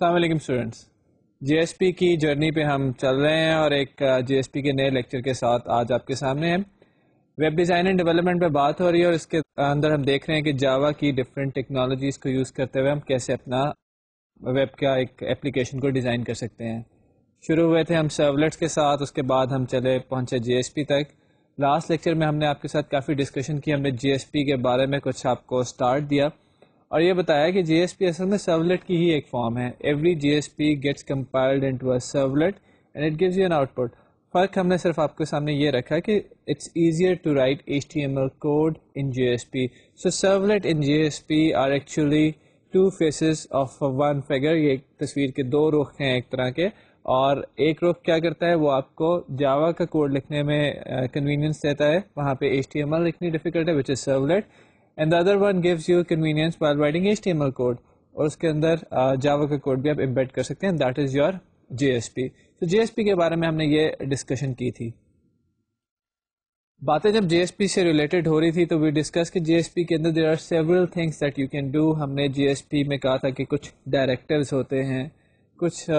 السلام علیکم اسٹوڈینٹس، جی ایس پی کی جرنی پہ ہم چل رہے ہیں اور ایک جی ایس پی کے نئے لیکچر کے ساتھ آج آپ کے سامنے ہیں. ویب ڈیزائن اینڈ ڈیولپمنٹ پہ بات ہو رہی ہے اور اس کے اندر ہم دیکھ رہے ہیں کہ جاوا کی ڈفرینٹ ٹیکنالوجیز کو یوز کرتے ہوئے ہم کیسے اپنا ویب کا ایک اپلیکیشن کو ڈیزائن کر سکتے ہیں. شروع ہوئے تھے ہم سرولیٹس کے ساتھ، اس کے بعد ہم پہنچے جی ایس پی تک. لاسٹ لیکچر میں ہم نے آپ کے ساتھ کافی ڈسکشن کی، ہم نے جی ایس پی کے بارے میں کچھ آپ کو اسٹارٹ دیا اور یہ بتایا کہ جی ایس پی اصل میں سرولیٹ کی ہی ایک فارم ہے. Every J S P gets compiled into a servlet and it gives you an output. فرق ہم نے صرف آپ کے سامنے یہ رکھا کہ it's easier to write HTML code in J S P. So servlet in J S P are actually two faces of one figure. یہ ایک تصویر کے دو رخ ہیں ایک طرح کے، اور ایک رخ کیا کرتا ہے، وہ آپ کو جاوا کا کوڈ لکھنے میں کنوینئنس دیتا ہے، وہاں پہ HTML لکھنی ڈیفیکلٹ ہے which is servlet, and the other one gives you convenience while writing HTML code. اور اس کے اندر جاوا کا کوڈ بھی آپ امبیڈ کر سکتے ہیں. That is your J S P. تو جی ایس پی کے بارے میں ہم نے یہ ڈسکشن کی تھی. باتیں جب جی ایس پی سے ریلیٹڈ ہو رہی تھی تو وی ڈسکس کہ جی ایس پی کے اندر there are several things that you can do. ہم نے جی ایس پی میں کہا تھا کہ کچھ ڈائریکٹیوز ہوتے ہیں، کچھ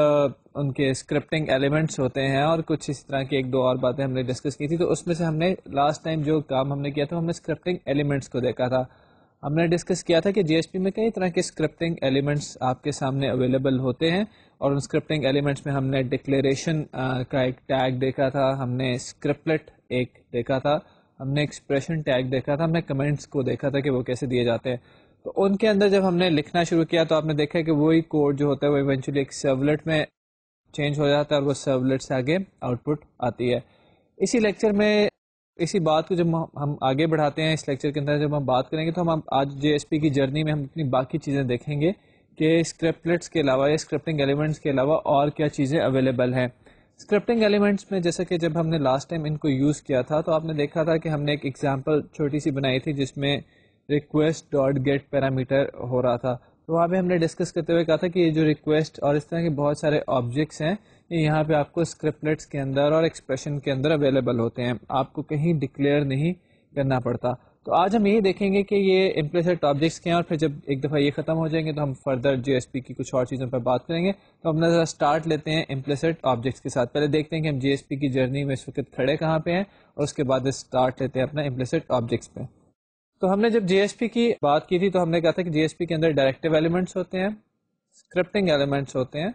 ان کے اسکرپٹنگ ایلیمنٹس ہوتے ہیں، اور کچھ اس طرح کی ایک دو اور باتیں ہم نے ڈسکس کی تھی. تو اس میں سے ہم نے لاسٹ ٹائم جو کام ہم نے کیا تھا، ہم نے اسکرپٹنگ ایلیمنٹس کو دیکھا تھا. ہم نے ڈسکس کیا تھا کہ جی ایس پی میں کئی طرح کے اسکرپٹنگ ایلیمنٹس آپ کے سامنے اویلیبل ہوتے ہیں، اور ان اسکرپٹنگ ایلیمنٹس میں ہم نے ڈکلیریشن کا ایک ٹیگ دیکھا تھا، ہم نے اسکرپلٹ ایک دیکھا تھا، ہم نے ایکسپریشن ٹیگ دیکھا تھا، ہم نے کمنٹس کو دیکھا تھا کہ وہ کیسے دیے جاتے ہیں. تو ان کے اندر جب ہم نے لکھنا شروع کیا تو آپ نے دیکھا کہ وہی کوڈ جو ہوتا ہے وہ ایونچولی ایک سرولیٹ میں چینج ہو جاتا ہے اور وہ سرولیٹ سے آگے آؤٹ پٹ آتی ہے. اسی لیکچر میں اسی بات کو جب ہم آگے بڑھاتے ہیں، اس لیکچر کے اندر جب ہم بات کریں گے تو ہم آج جے ایس پی کی جرنی میں ہم اپنی باقی چیزیں دیکھیں گے کہ اسکرپٹلٹس کے علاوہ یا اسکرپٹنگ ایلیمنٹس کے علاوہ اور کیا چیزیں اویلیبل ہیں. اسکرپٹنگ ایلیمنٹس میں جیسا کہ جب ہم نے لاسٹ ٹائم ان کو یوز کیا تھا تو آپ نے دیکھا تھا کہ ہم نے ایک ایگزامپل چھوٹی سی بنائی تھی جس میں ریکویسٹ ڈاٹ گیٹ پیرامیٹر ہو رہا تھا. تو وہاں پہ ہم نے ڈسکس کرتے ہوئے کہا تھا کہ یہ جو ریکویسٹ اور اس طرح کے بہت سارے آبجیکٹس ہیں، یہاں پہ آپ کو اسکرپٹلٹس کے اندر اور ایکسپریشن کے اندر اویلیبل ہوتے ہیں، آپ کو کہیں ڈکلیئر نہیں کرنا پڑتا. تو آج ہم یہ دیکھیں گے کہ یہ امپلیسٹ آبجیکٹس کیا ہیں، اور پھر جب ایک دفعہ یہ ختم ہو جائیں گے تو ہم فردر جی ایس پی کی کچھ اور چیزوں پر بات کریں گے. تو ہم ذرا اسٹارٹ لیتے ہیں امپلیسٹ آبجیکٹس کے ساتھ. پہلے دیکھتے ہیں کہ ہم جی ایس پی کی جرنی میں اس وقت کھڑے کہاں پہ ہیں، اور اس کے بعد اسٹارٹ لیتے ہیں اپنا امپلیسٹ آبجیکٹس پہ. تو ہم نے جب جی ایس پی کی بات کی تھی تو ہم نے کہا تھا کہ جی ایس پی کے اندر ڈائریکٹیو ایلیمنٹس ہوتے ہیں، اسکرپٹنگ ایلیمنٹس ہوتے ہیں،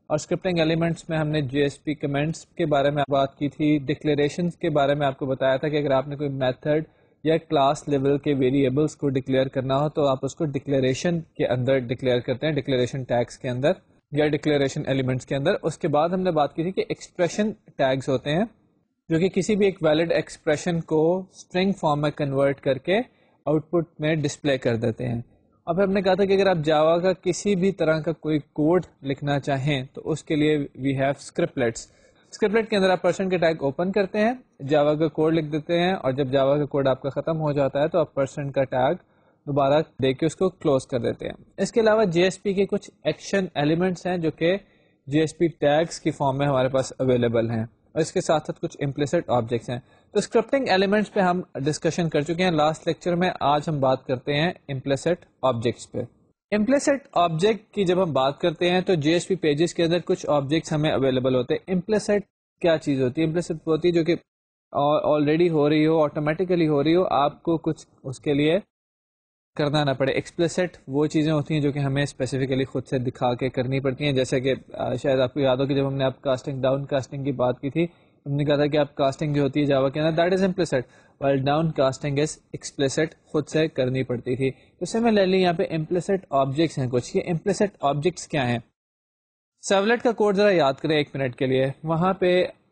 اور اسکرپٹنگ ایلیمنٹس میں ہم نے جی ایس پی کمنٹس کے بارے میں بات کی تھی. ڈکلیریشنس کے بارے میں آپ کو بتایا تھا کہ اگر آپ نے کوئی میتھڈ یا کلاس لیول کے ویریبلس کو ڈکلیئر کرنا ہو تو آپ اس کو ڈکلیریشن کے اندر ڈکلیئر کرتے ہیں، ڈکلیریشن ٹیگس کے اندر یا ڈکلیریشن ایلیمنٹس کے اندر. اس کے بعد ہم نے بات کی تھی کہ ایکسپریشن ٹیگس ہوتے ہیں جو کہ کسی بھی ایک ویلڈ ایکسپریشن کو اسٹرنگ فارم میں کنورٹ کر کے آؤٹ پٹ میں ڈسپلے کر دیتے ہیں. اور پھر ہم نے کہا تھا کہ اگر آپ جاوا کا کسی بھی طرح کا کوئی کوڈ لکھنا چاہیں تو اس کے لیے وی ہیو اسکرپلیٹس. اسکرپلیٹ کے اندر آپ پرسن کے ٹیگ اوپن کرتے ہیں، جاوا کا کوڈ لکھ دیتے ہیں، اور جب جاوا کا کوڈ آپ کا ختم ہو جاتا ہے تو آپ پرسن کا ٹیگ دوبارہ دے کے اس کو کلوز کر دیتے ہیں. اس کے علاوہ جی ایس پی کے کچھ ایکشن ایلیمنٹس ہیں جو کہ جی ایس پی ٹیگس کی فارم میں ہمارے پاس اویلیبل ہیں، اور اس کے ساتھ ساتھ کچھ امپلیسٹ آبجیکٹس ہیں. تو اسکرپٹنگ ایلیمنٹس پہ ہم ڈسکشن کر چکے ہیں لاسٹ لیکچر میں. آج ہم بات کرتے ہیں امپلیسٹ آبجیکٹس پہ. امپلیسٹ آبجیکٹ کی جب ہم بات کرتے ہیں تو جی ایس پی پیجز کے اندر کچھ آبجیکٹس ہمیں اویلیبل ہوتے ہیں. امپلیسٹ کیا چیز ہوتی ہے؟ امپلیسٹ ہوتی ہے جو کہ آلریڈی ہو رہی ہو، آٹومیٹیکلی ہو رہی ہو، آپ کو کچھ اس کے لیے کرنا نہ پڑے. ایکسپلیسٹ وہ چیزیں ہوتی ہیں جو کہ ہمیں اسپیسیفکلی خود سے دکھا کے کرنی پڑتی ہیں، جیسے کہ شاید آپ کو یاد ہو کہ جب ہم نے آپ کاسٹنگ ڈاؤن کاسٹنگ کی بات کی تھی، ہم نے کہا تھا کہ آپ کاسٹنگ جو ہوتی ہے جاوا کے اندر that is implicit, while down casting is explicit, خود سے کرنی پڑتی تھی. تو سملرلی یہاں پہ امپلیسٹ آبجیکٹس ہیں کچھ. یہ امپلیسٹ آبجیکٹس کیا ہیں؟ سرولیٹ کا کوڈ ذرا یاد کریں ایک منٹ کے لیے. وہاں پہ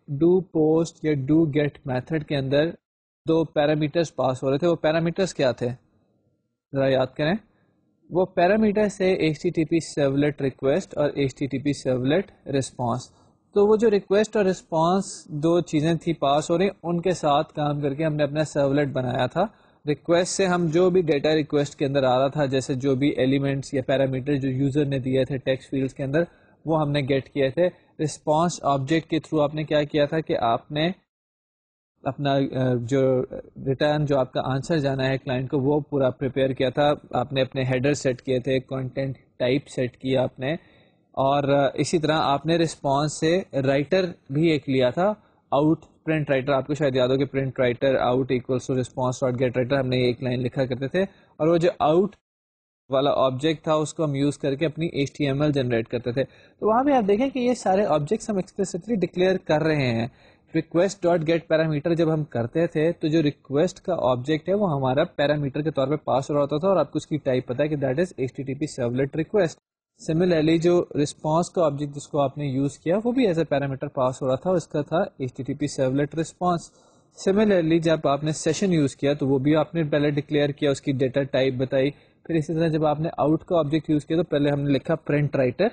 ڈو پوسٹ یا ڈو گیٹ میتھڈ کے اندر دو پیرامیٹرز پاس ہو رہے تھے. وہ پیرامیٹرز کیا تھے ذرا یاد کریں؟ وہ پیرامیٹر سے H T T P servlet request اور H T T P servlet response. تو وہ جو ریکویسٹ اور رسپانس دو چیزیں تھی پاس ہو رہی، ان کے ساتھ کام کر کے ہم نے اپنا سرولیٹ بنایا تھا. ریکویسٹ سے ہم جو بھی ڈیٹا ریکویسٹ کے اندر آ رہا تھا، جیسے جو بھی ایلیمنٹس یا پیرامیٹر جو یوزر نے دیے تھے ٹیکسٹ فیلڈس کے اندر، وہ ہم نے گیٹ کیے تھے. رسپانس آبجیکٹ کے تھرو آپ نے کیا کیا تھا کہ آپ نے اپنا جو ریٹرن جو آپ کا آنسر جانا ہے کلائنٹ کو وہ پورا پریپیئر کیا تھا. آپ نے اپنے ہیڈر سیٹ کیے تھے، کنٹینٹ ٹائپ سیٹ کیا آپ نے، اور اسی طرح آپ نے رسپانس سے رائٹر بھی ایک لیا تھا آؤٹ پرنٹ رائٹر. آپ کو شاید یاد ہو کہ print writer out equals to response dot get writer ہم نے ایک لائن لکھا کرتے تھے, اور وہ جو آؤٹ والا آبجیکٹ تھا اس کو ہم یوز کر کے اپنی HTML جنریٹ کرتے تھے. تو وہاں پہ آپ دیکھیں کہ یہ سارے آبجیکٹس ہم ایکسپلیسٹلی ڈکلیئر کر رہے ہیں. ریکویسٹ ڈاٹ گیٹ پیرامیٹر جب ہم کرتے تھے تو جو ریکویسٹ کا آبجیکٹ ہے وہ ہمارا پیرامیٹر کے طور پہ پاس ہو رہا ہوتا تھا, اور آپ کو اس کی ٹائپ پتا ہے کہ that is HTTP servlet request. Similarly جو رسپانس کا آبجیکٹ جس کو آپ نے یوز کیا وہ بھی ایز اے پیرامیٹر پاس ہو رہا تھا, اس کا تھا HTTP سرولیٹ رسپانس. سملرلی جب آپ نے سیشن یوز کیا تو وہ بھی آپ نے پہلے ڈکلیئر کیا, اس کی ڈیٹا ٹائپ بتائی. پھر اسی طرح جب آپ نے آؤٹ کا آبجیکٹ یوز کیا تو پہلے ہم نے لکھا print writer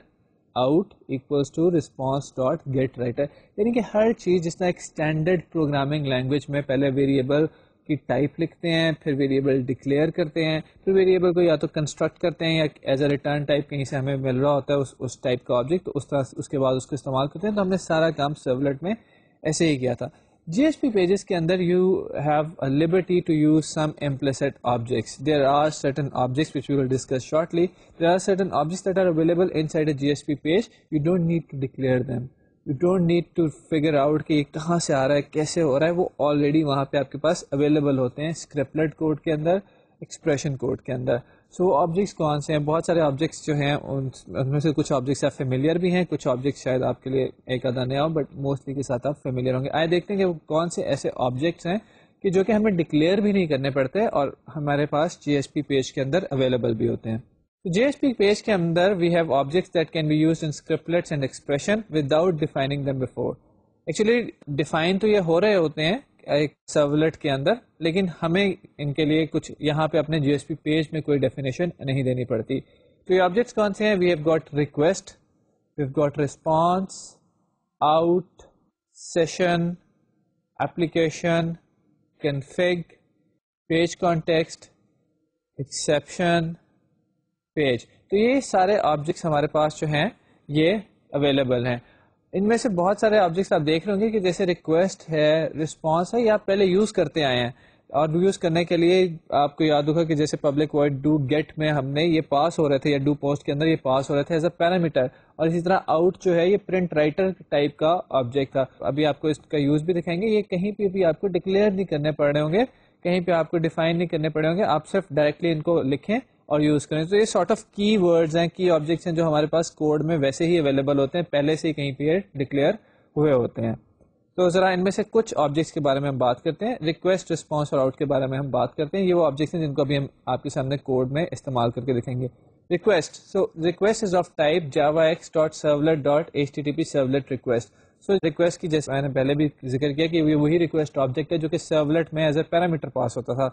out equals to response dot get writer. یعنی کہ ہر چیز جس طرح ایک اسٹینڈرڈ پروگرامنگ لینگویج میں پہلے ویریبل کی ٹائپ لکھتے ہیں, پھر ویریبل ڈکلیئر کرتے ہیں, پھر ویریبل کو یا تو کنسٹرکٹ کرتے ہیں یا ایز اے ریٹرن ٹائپ کہیں سے ہمیں مل رہا ہوتا ہے اس ٹائپ کا آبجیکٹ, تو اس طرح اس کے بعد اس کو استعمال کرتے ہیں. تو ہم نے سارا کام سرولٹ میں ایسے ہی کیا تھا. GSP pages کے اندر you have a liberty to use some implicit objects. There are certain objects which we will discuss shortly. There are certain objects that are available inside a GSP page. You don't need to declare them. You don't need to figure out کہ یہ کہاں سے آ رہا ہے, کیسے ہو رہا ہے. وہ already وہاں پہ آپ کے پاس available ہوتے ہیں scriptlet کوڈ کے اندر, ایکسپریشن کوڈ کے اندر. سو آبجیکٹس کون سے ہیں؟ بہت سارے آبجیکٹس جو ہیں ان میں سے کچھ آبجیکٹس آپ فیملیئر بھی ہیں, کچھ آبجیکٹس شاید آپ کے لیے ایک آدھا نیا ہو, بٹ موسٹلی کے ساتھ آپ فیملیئر ہوں گے. آئے دیکھتے ہیں کہ وہ کون سے ایسے آبجیکٹس ہیں کہ جو کہ ہمیں ڈکلیئر بھی نہیں کرنے پڑتے اور ہمارے پاس GSP پیج کے اندر اویلیبل بھی ہوتے ہیں. GSP پیج کے اندر we have objects that can be used in scriptlets and expression without defining them before. Actually define تو یہ ہو رہے ہوتے ہیں ایک سرولٹ کے اندر, لیکن ہمیں ان کے لیے کچھ یہاں پہ اپنے GSP پیج میں کوئی ڈیفینیشن نہیں دینی پڑتی. تو یہ آبجیکٹس کون سے ہیں؟ We have got request, we have got response, out, session, application, config, page context, exception, page. تو یہ سارے آبجیکٹس ہمارے پاس جو ہیں یہ اویلیبل ہیں. ان میں سے بہت سارے آبجیکٹس آپ دیکھ رہے ہوں گے کہ جیسے ریکویسٹ ہے, رسپانس ہے, یہ آپ پہلے یوز کرتے آئے ہیں, اور یوز کرنے کے لیے آپ کو یاد ہوگا کہ جیسے پبلک وائڈ ڈو گیٹ میں ہم نے یہ پاس ہو رہے تھے, یا ڈو پوسٹ کے اندر یہ پاس ہو رہے تھے ایز اے پیرامیٹر. اور اسی طرح آؤٹ جو ہے یہ پرنٹ رائٹر ٹائپ کا آبجیکٹ تھا. ابھی آپ کو اس کا یوز بھی دکھائیں گے. یہ کہیں پہ بھی آپ کو ڈکلیئر نہیں کرنے پڑ رہے ہوں گے, کہیں پہ آپ کو ڈیفائن نہیں کرنے پڑے ہوں گے, آپ صرف ڈائریکٹلی ان کو لکھیں اور یوز کریں. تو یہ سارٹ آف کی ورڈز ہیں, کی آبجیکٹس ہیں جو ہمارے پاس کوڈ میں ویسے ہی اویلیبل ہوتے ہیں, پہلے سے ہی کہیں پہ ڈکلیئر ہوئے ہوتے ہیں. تو ذرا ان میں سے کچھ آبجیکٹس کے بارے میں ہم بات کرتے ہیں. ریکویسٹ, رسپانس اور آؤٹ کے بارے میں ہم بات کرتے ہیں. یہ وہ آبجیکٹس ہیں جن کو ابھی ہم آپ کے سامنے کوڈ میں استعمال کر کے دکھیں گے. Request, so request is of type javax.servlet.http servlet request. So request کی جیسے میں نے پہلے بھی ذکر کیا کہ وہی ریکویسٹ آبجیکٹ ہے جو کہ سرولیٹ میں ایز اے پیرامیٹر پاس ہوتا تھا,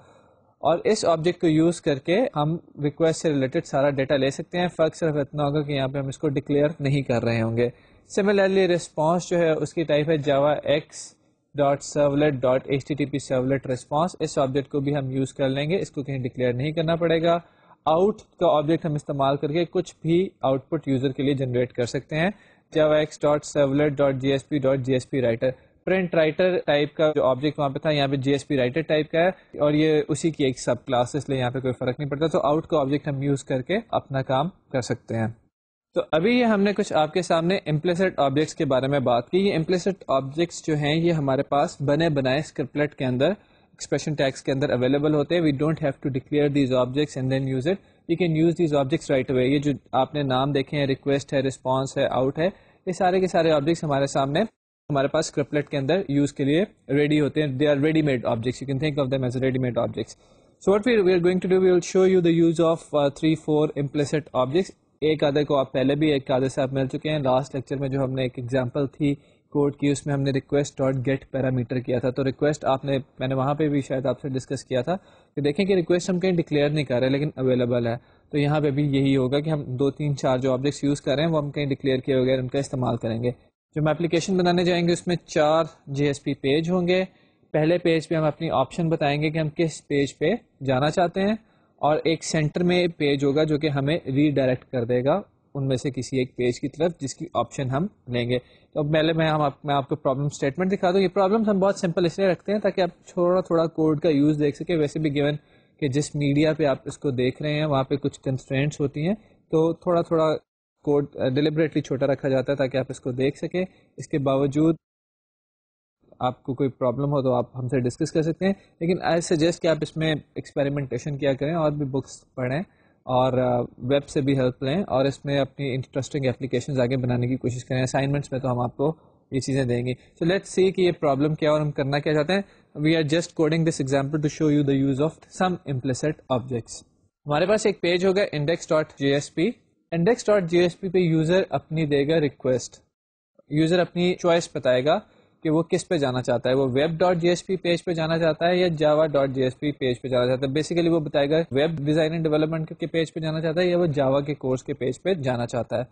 اور اس آبجیکٹ کو یوز کر کے ہم ریکویسٹ سے ریلیٹڈ سارا ڈیٹا لے سکتے ہیں. فرق صرف اتنا ہوگا کہ یہاں پہ ہم اس کو ڈکلیئر نہیں کر رہے ہوں گے. سملرلی رسپانس جو ہے اس کی ٹائپ ہے javax.servlet.http servlet response. اس آبجیکٹ کو بھی ہم یوز کر لیں گے, اس کو کہیں ڈکلیئر نہیں کرنا پڑے گا. آؤٹ کا آبجیکٹ ہم استعمال کر کے کچھ بھی آؤٹ پٹ یوزر کے لیے جنریٹ کر سکتے ہیں. javax.servlet.gsp writer. Print writer type کا جو آبجیکٹ وہاں پہ تھا, یہاں پہ GSP رائٹر ٹائپ کا ہے, اور یہ اسی کی ایک سب کلاس ہے, اس لیے یہاں پہ کوئی فرق نہیں پڑتا. تو آؤٹ کا آبجیکٹ ہم یوز کر کے اپنا کام کر سکتے ہیں. تو ابھی یہ ہم نے کچھ آپ کے سامنے امپلیسٹ آبجیکٹس کے بارے میں بات کی. یہ امپلیسٹ آبجیکٹس جو ہیں یہ ہمارے پاس بنے بنائے اسکرپٹلیٹ کے اندر, ایکسپریشن ٹیگس کے اندر اویلیبل ہوتے ہیں. We don't have to declare these objects and then use it, you can use these objects right away. یہ جو آپ نے نام دیکھے ہیں, ریکویسٹ ہے, رسپانس ہے, آؤٹ ہے, یہ سارے کے سارے آبجیکٹس ہمارے سامنے ہمارے پاس اسکرپٹلیٹ کے اندر یوز کے لیے ریڈی ہوتے ہیں. They are ready made objects, you can think of them as ready made objects. So what we are going to do, we will show you the use of 3-4 implicit objects. ایک آدھے کو آپ پہلے بھی ایک آدھے سے آپ مل چکے ہیں. لاسٹ لیکچر میں جو ہم نے ایک ایگزامپل تھی کوڈ کی, اس میں ہم نے ریکویسٹ ڈاٹ گیٹ پیرامیٹر کیا تھا. تو ریکویسٹ میں نے وہاں پہ بھی شاید آپ سے ڈسکس کیا تھا کہ دیکھیں کہ ریکویسٹ ہم کہیں ڈکلیئر نہیں کر رہے لیکن اویلیبل ہے. تو یہاں پہ بھی یہی ہوگا کہ ہم 2-3-4 جو آبجیکٹس یوز کر رہے ہیں وہ ہم کہیں ڈکلیئر کیے بغیر ان کا استعمال کریں گے. جو ہم اپلیکیشن بنانے جائیں گے اس میں 4 GSP پیج ہوں گے. پہلے پیج پہ ہم اپنی آپشن بتائیں گے کہ ہم کس پیج پہ جانا چاہتے ہیں, اور ایک سینٹر میں پیج ہوگا جو کہ ہمیں ری ڈائریکٹ کر دے گا ان میں سے کسی ایک پیج کی طرف جس کی آپشن ہم لیں گے. تو اب پہلے میں آپ کو پرابلم اسٹیٹمنٹ دکھا دوں. یہ پرابلمس ہم بہت سمپل اس لیے رکھتے ہیں تاکہ آپ تھوڑا کوڈ کا یوز دیکھ سکیں. ویسے بھی گیون کہ جس میڈیا پہ آپ اس کو دیکھ رہے ہیں وہاں پہ کچھ کنسٹرینٹس ہوتی ہیں, تو تھوڑا کوڈ ڈیلیبریٹلی چھوٹا رکھا جاتا ہے تاکہ آپ اس کو دیکھ سکیں. اس کے باوجود آپ کو کوئی پرابلم ہو تو آپ ہم سے ڈسکس کر سکتے ہیں, لیکن آئی سجیسٹ کہ آپ اس میں ایکسپیریمنٹیشن کیا کریں اور بھی بکس پڑھیں اور ویب سے بھی ہیلپ لیں اور اس میں اپنی انٹرسٹنگ اپلیکیشنز آگے بنانے کی کوشش کریں. اسائنمنٹس میں تو ہم آپ کو یہ چیزیں دیں گی. سو لیٹس سی کہ یہ پرابلم کیا اور ہم کرنا کیا چاہتے ہیں. We are just coding this example to show you the use of some implicit objects. ہمارے پاس ایک پیج ہوگا index.jsp. index.jsp پہ یوزر اپنی دے گا ریکویسٹ. یوزر اپنی چوائس بتائے گا کہ وہ کس پہ جانا چاہتا ہے, وہ web dot J S P page پہ جانا چاہتا ہے یا Java dot J S P page پہ جانا چاہتا ہے. بیسیکلی وہ بتائے گا ویب ڈیزائن اینڈ ڈیولپمنٹ کے پیج پہ جانا چاہتا ہے یا وہ جاوا کے کورس کے پیج پہ جانا چاہتا ہے.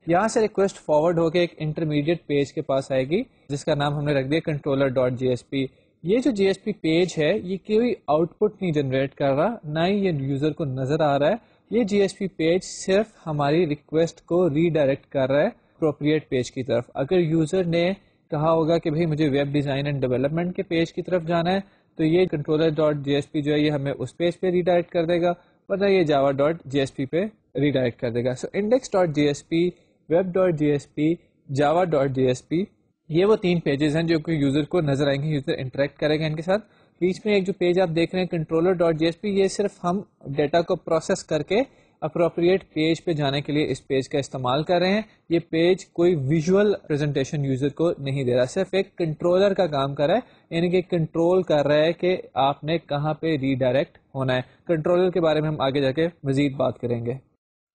یہاں سے ریکویسٹ فارورڈ ہو کے ایک انٹرمیڈیٹ پیج کے پاس آئے گی جس کا نام ہم نے رکھ دیا کنٹرولر ڈاٹ جی ایس پی. یہ جو جی ایس پی پیج ہے یہ کوئی آؤٹ پٹ نہیں جنریٹ کر رہا, نہ ہی یہ یوزر کو نظر آ رہا ہے. یہ جی ایس پی پیج صرف ہماری ریکویسٹ کو ریڈائریکٹ کر رہا ہے اپروپریٹ پیج کی طرف. اگر یوزر نے کہا ہوگا کہ بھائی مجھے ویب ڈیزائن اینڈ ڈیولپمنٹ کے پیج کی طرف جانا ہے تو یہ کنٹرولر ڈاٹ جی ایس پی جو ہے یہ ہمیں اس پیج پہ ریڈائریکٹ کر دے گا, ورنہ یہ Java dot J S P پہ ریڈائریکٹ کر دے گا. سو انڈیکس ڈاٹ جی ایس پی, ویب ڈاٹ جی ایس پی, جاوا ڈاٹ جی ایس پی, یہ وہ 3 پیجز ہیں جو کہ یوزر کو نظر آئیں گے, یوزر انٹریکٹ کرے گا ان کے ساتھ. بیچ میں ایک جو پیج آپ دیکھ رہے ہیں کنٹرولر ڈاٹ جی ایس پی, یہ صرف ہم ڈیٹا کو پروسیس کر کے اپروپریٹ پیج پہ جانے کے لیے اس پیج کا استعمال کر رہے ہیں. یہ پیج کوئی ویژول پریزنٹیشن یوزر کو نہیں دے رہا, صرف ایک کنٹرولر کا کام کر رہا ہے, یعنی کہ کنٹرول کر رہا ہے کہ آپ نے کہاں پہ ریڈائریکٹ ہونا ہے. کنٹرولر کے بارے میں ہم آگے جا کے مزید بات کریں گے.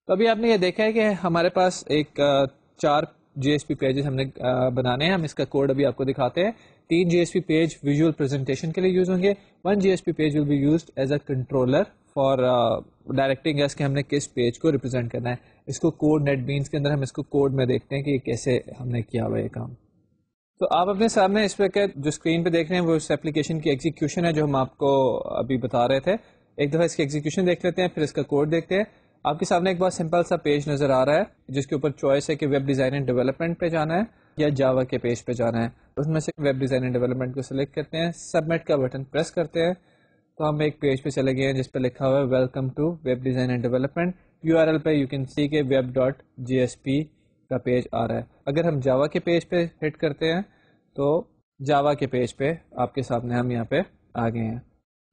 تو ابھی آپ نے یہ دیکھا ہے کہ ہمارے پاس ایک 4 جی ایس پی پیجز ہم نے بنانے ہیں. ہم اس کا کوڈ ابھی آپ کو دکھاتے ہیں. 3 J S P page visual presentation کے لیے یوز ہوں گے. 1 J S P page will be used as a controller for directing as کہ ہم نے کس پیج کو ریپرزینٹ کرنا ہے. اس کو کوڈ نیٹ بینس کے اندر ہم اس کو کوڈ میں دیکھتے ہیں کہ یہ کیسے ہم نے کیا ہوا یہ کام. تو آپ اپنے سامنے اس پہ جو اسکرین پہ دیکھ رہے ہیں وہ اس ایپلیکیشن کی ایگزیکیوشن ہے جو ہم آپ کو ابھی بتا رہے تھے. ایک دفعہ اس کی ایگزیکیوشن دیکھ لیتے ہیں, پھر اس کا کوڈ دیکھتے ہیں. آپ کے سامنے ایک بہت سمپل سا پیج نظر آ رہا ہے جس کے اوپر چوائس ہے کہ ویب ڈیزائن اینڈ ڈیولپمنٹ پہ جانا ہے یا جاوا کے پیج پہ جانا ہے. اس میں سے ویب ڈیزائن اینڈ ڈیولپمنٹ کو سلیکٹ کرتے ہیں, سبمٹ کا بٹن پریس کرتے ہیں تو ہم ایک پیج پہ چلے گئے ہیں جس پہ لکھا ہوا ہے welcome to web design and development. U R L پہ یو کین سی کہ web dot J S P کا پیج آ رہا ہے. اگر ہم جاوا کے پیج پہ ہٹ کرتے ہیں تو جاوا کے پیج پہ آپ کے سامنے ہم یہاں پہ آ گئے ہیں.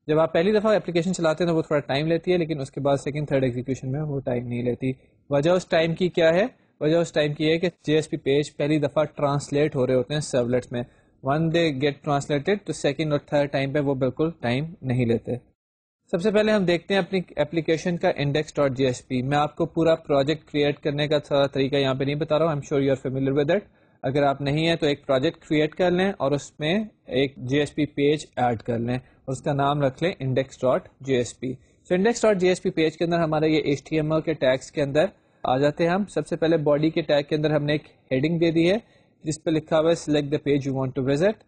جب آپ پہلی دفعہ اپلیکیشن چلاتے ہیں تو وہ تھوڑا ٹائم لیتی ہے, لیکن اس کے بعد سیکنڈ تھرڈ ایگزیکیوشن میں وہ ٹائم نہیں لیتی. وجہ اس ٹائم کی کیا ہے؟ وجہ اس ٹائم کی ہے کہ جی ایس پی پیج پہلی دفعہ ٹرانسلیٹ ہو رہے ہوتے ہیں سرولیٹس میں. ون دے گیٹ ٹرانسلیٹڈ تو سیکنڈ اور تھرڈ ٹائم پہ وہ بالکل ٹائم نہیں لیتے. سب سے پہلے ہم دیکھتے ہیں اپنی اپلیکیشن کا انڈیکس ڈاٹ جی ایس پی. میں آپ کو پورا پروجیکٹ کریٹ کرنے کا طریقہ یہاں پہ نہیں بتا رہا ہوں, I am sure you are familiar with it. اگر آپ نہیں ہیں تو ایک پروجیکٹ کریٹ کر لیں اور اس میں ایک جی ایس پی پیج ایڈ کر لیں اور اس کا نام رکھ لیں index dot J S P. سو index dot J S P page کے اندر ہمارے یہ ایچ ٹی ایم ایل کے ٹیگس کے اندر آ جاتے ہیں. ہم سب سے پہلے باڈی کے ٹیگ کے اندر ہم نے ایک ہیڈنگ دے دی ہے جس پہ لکھا ہوا ہے select the page you want to visit.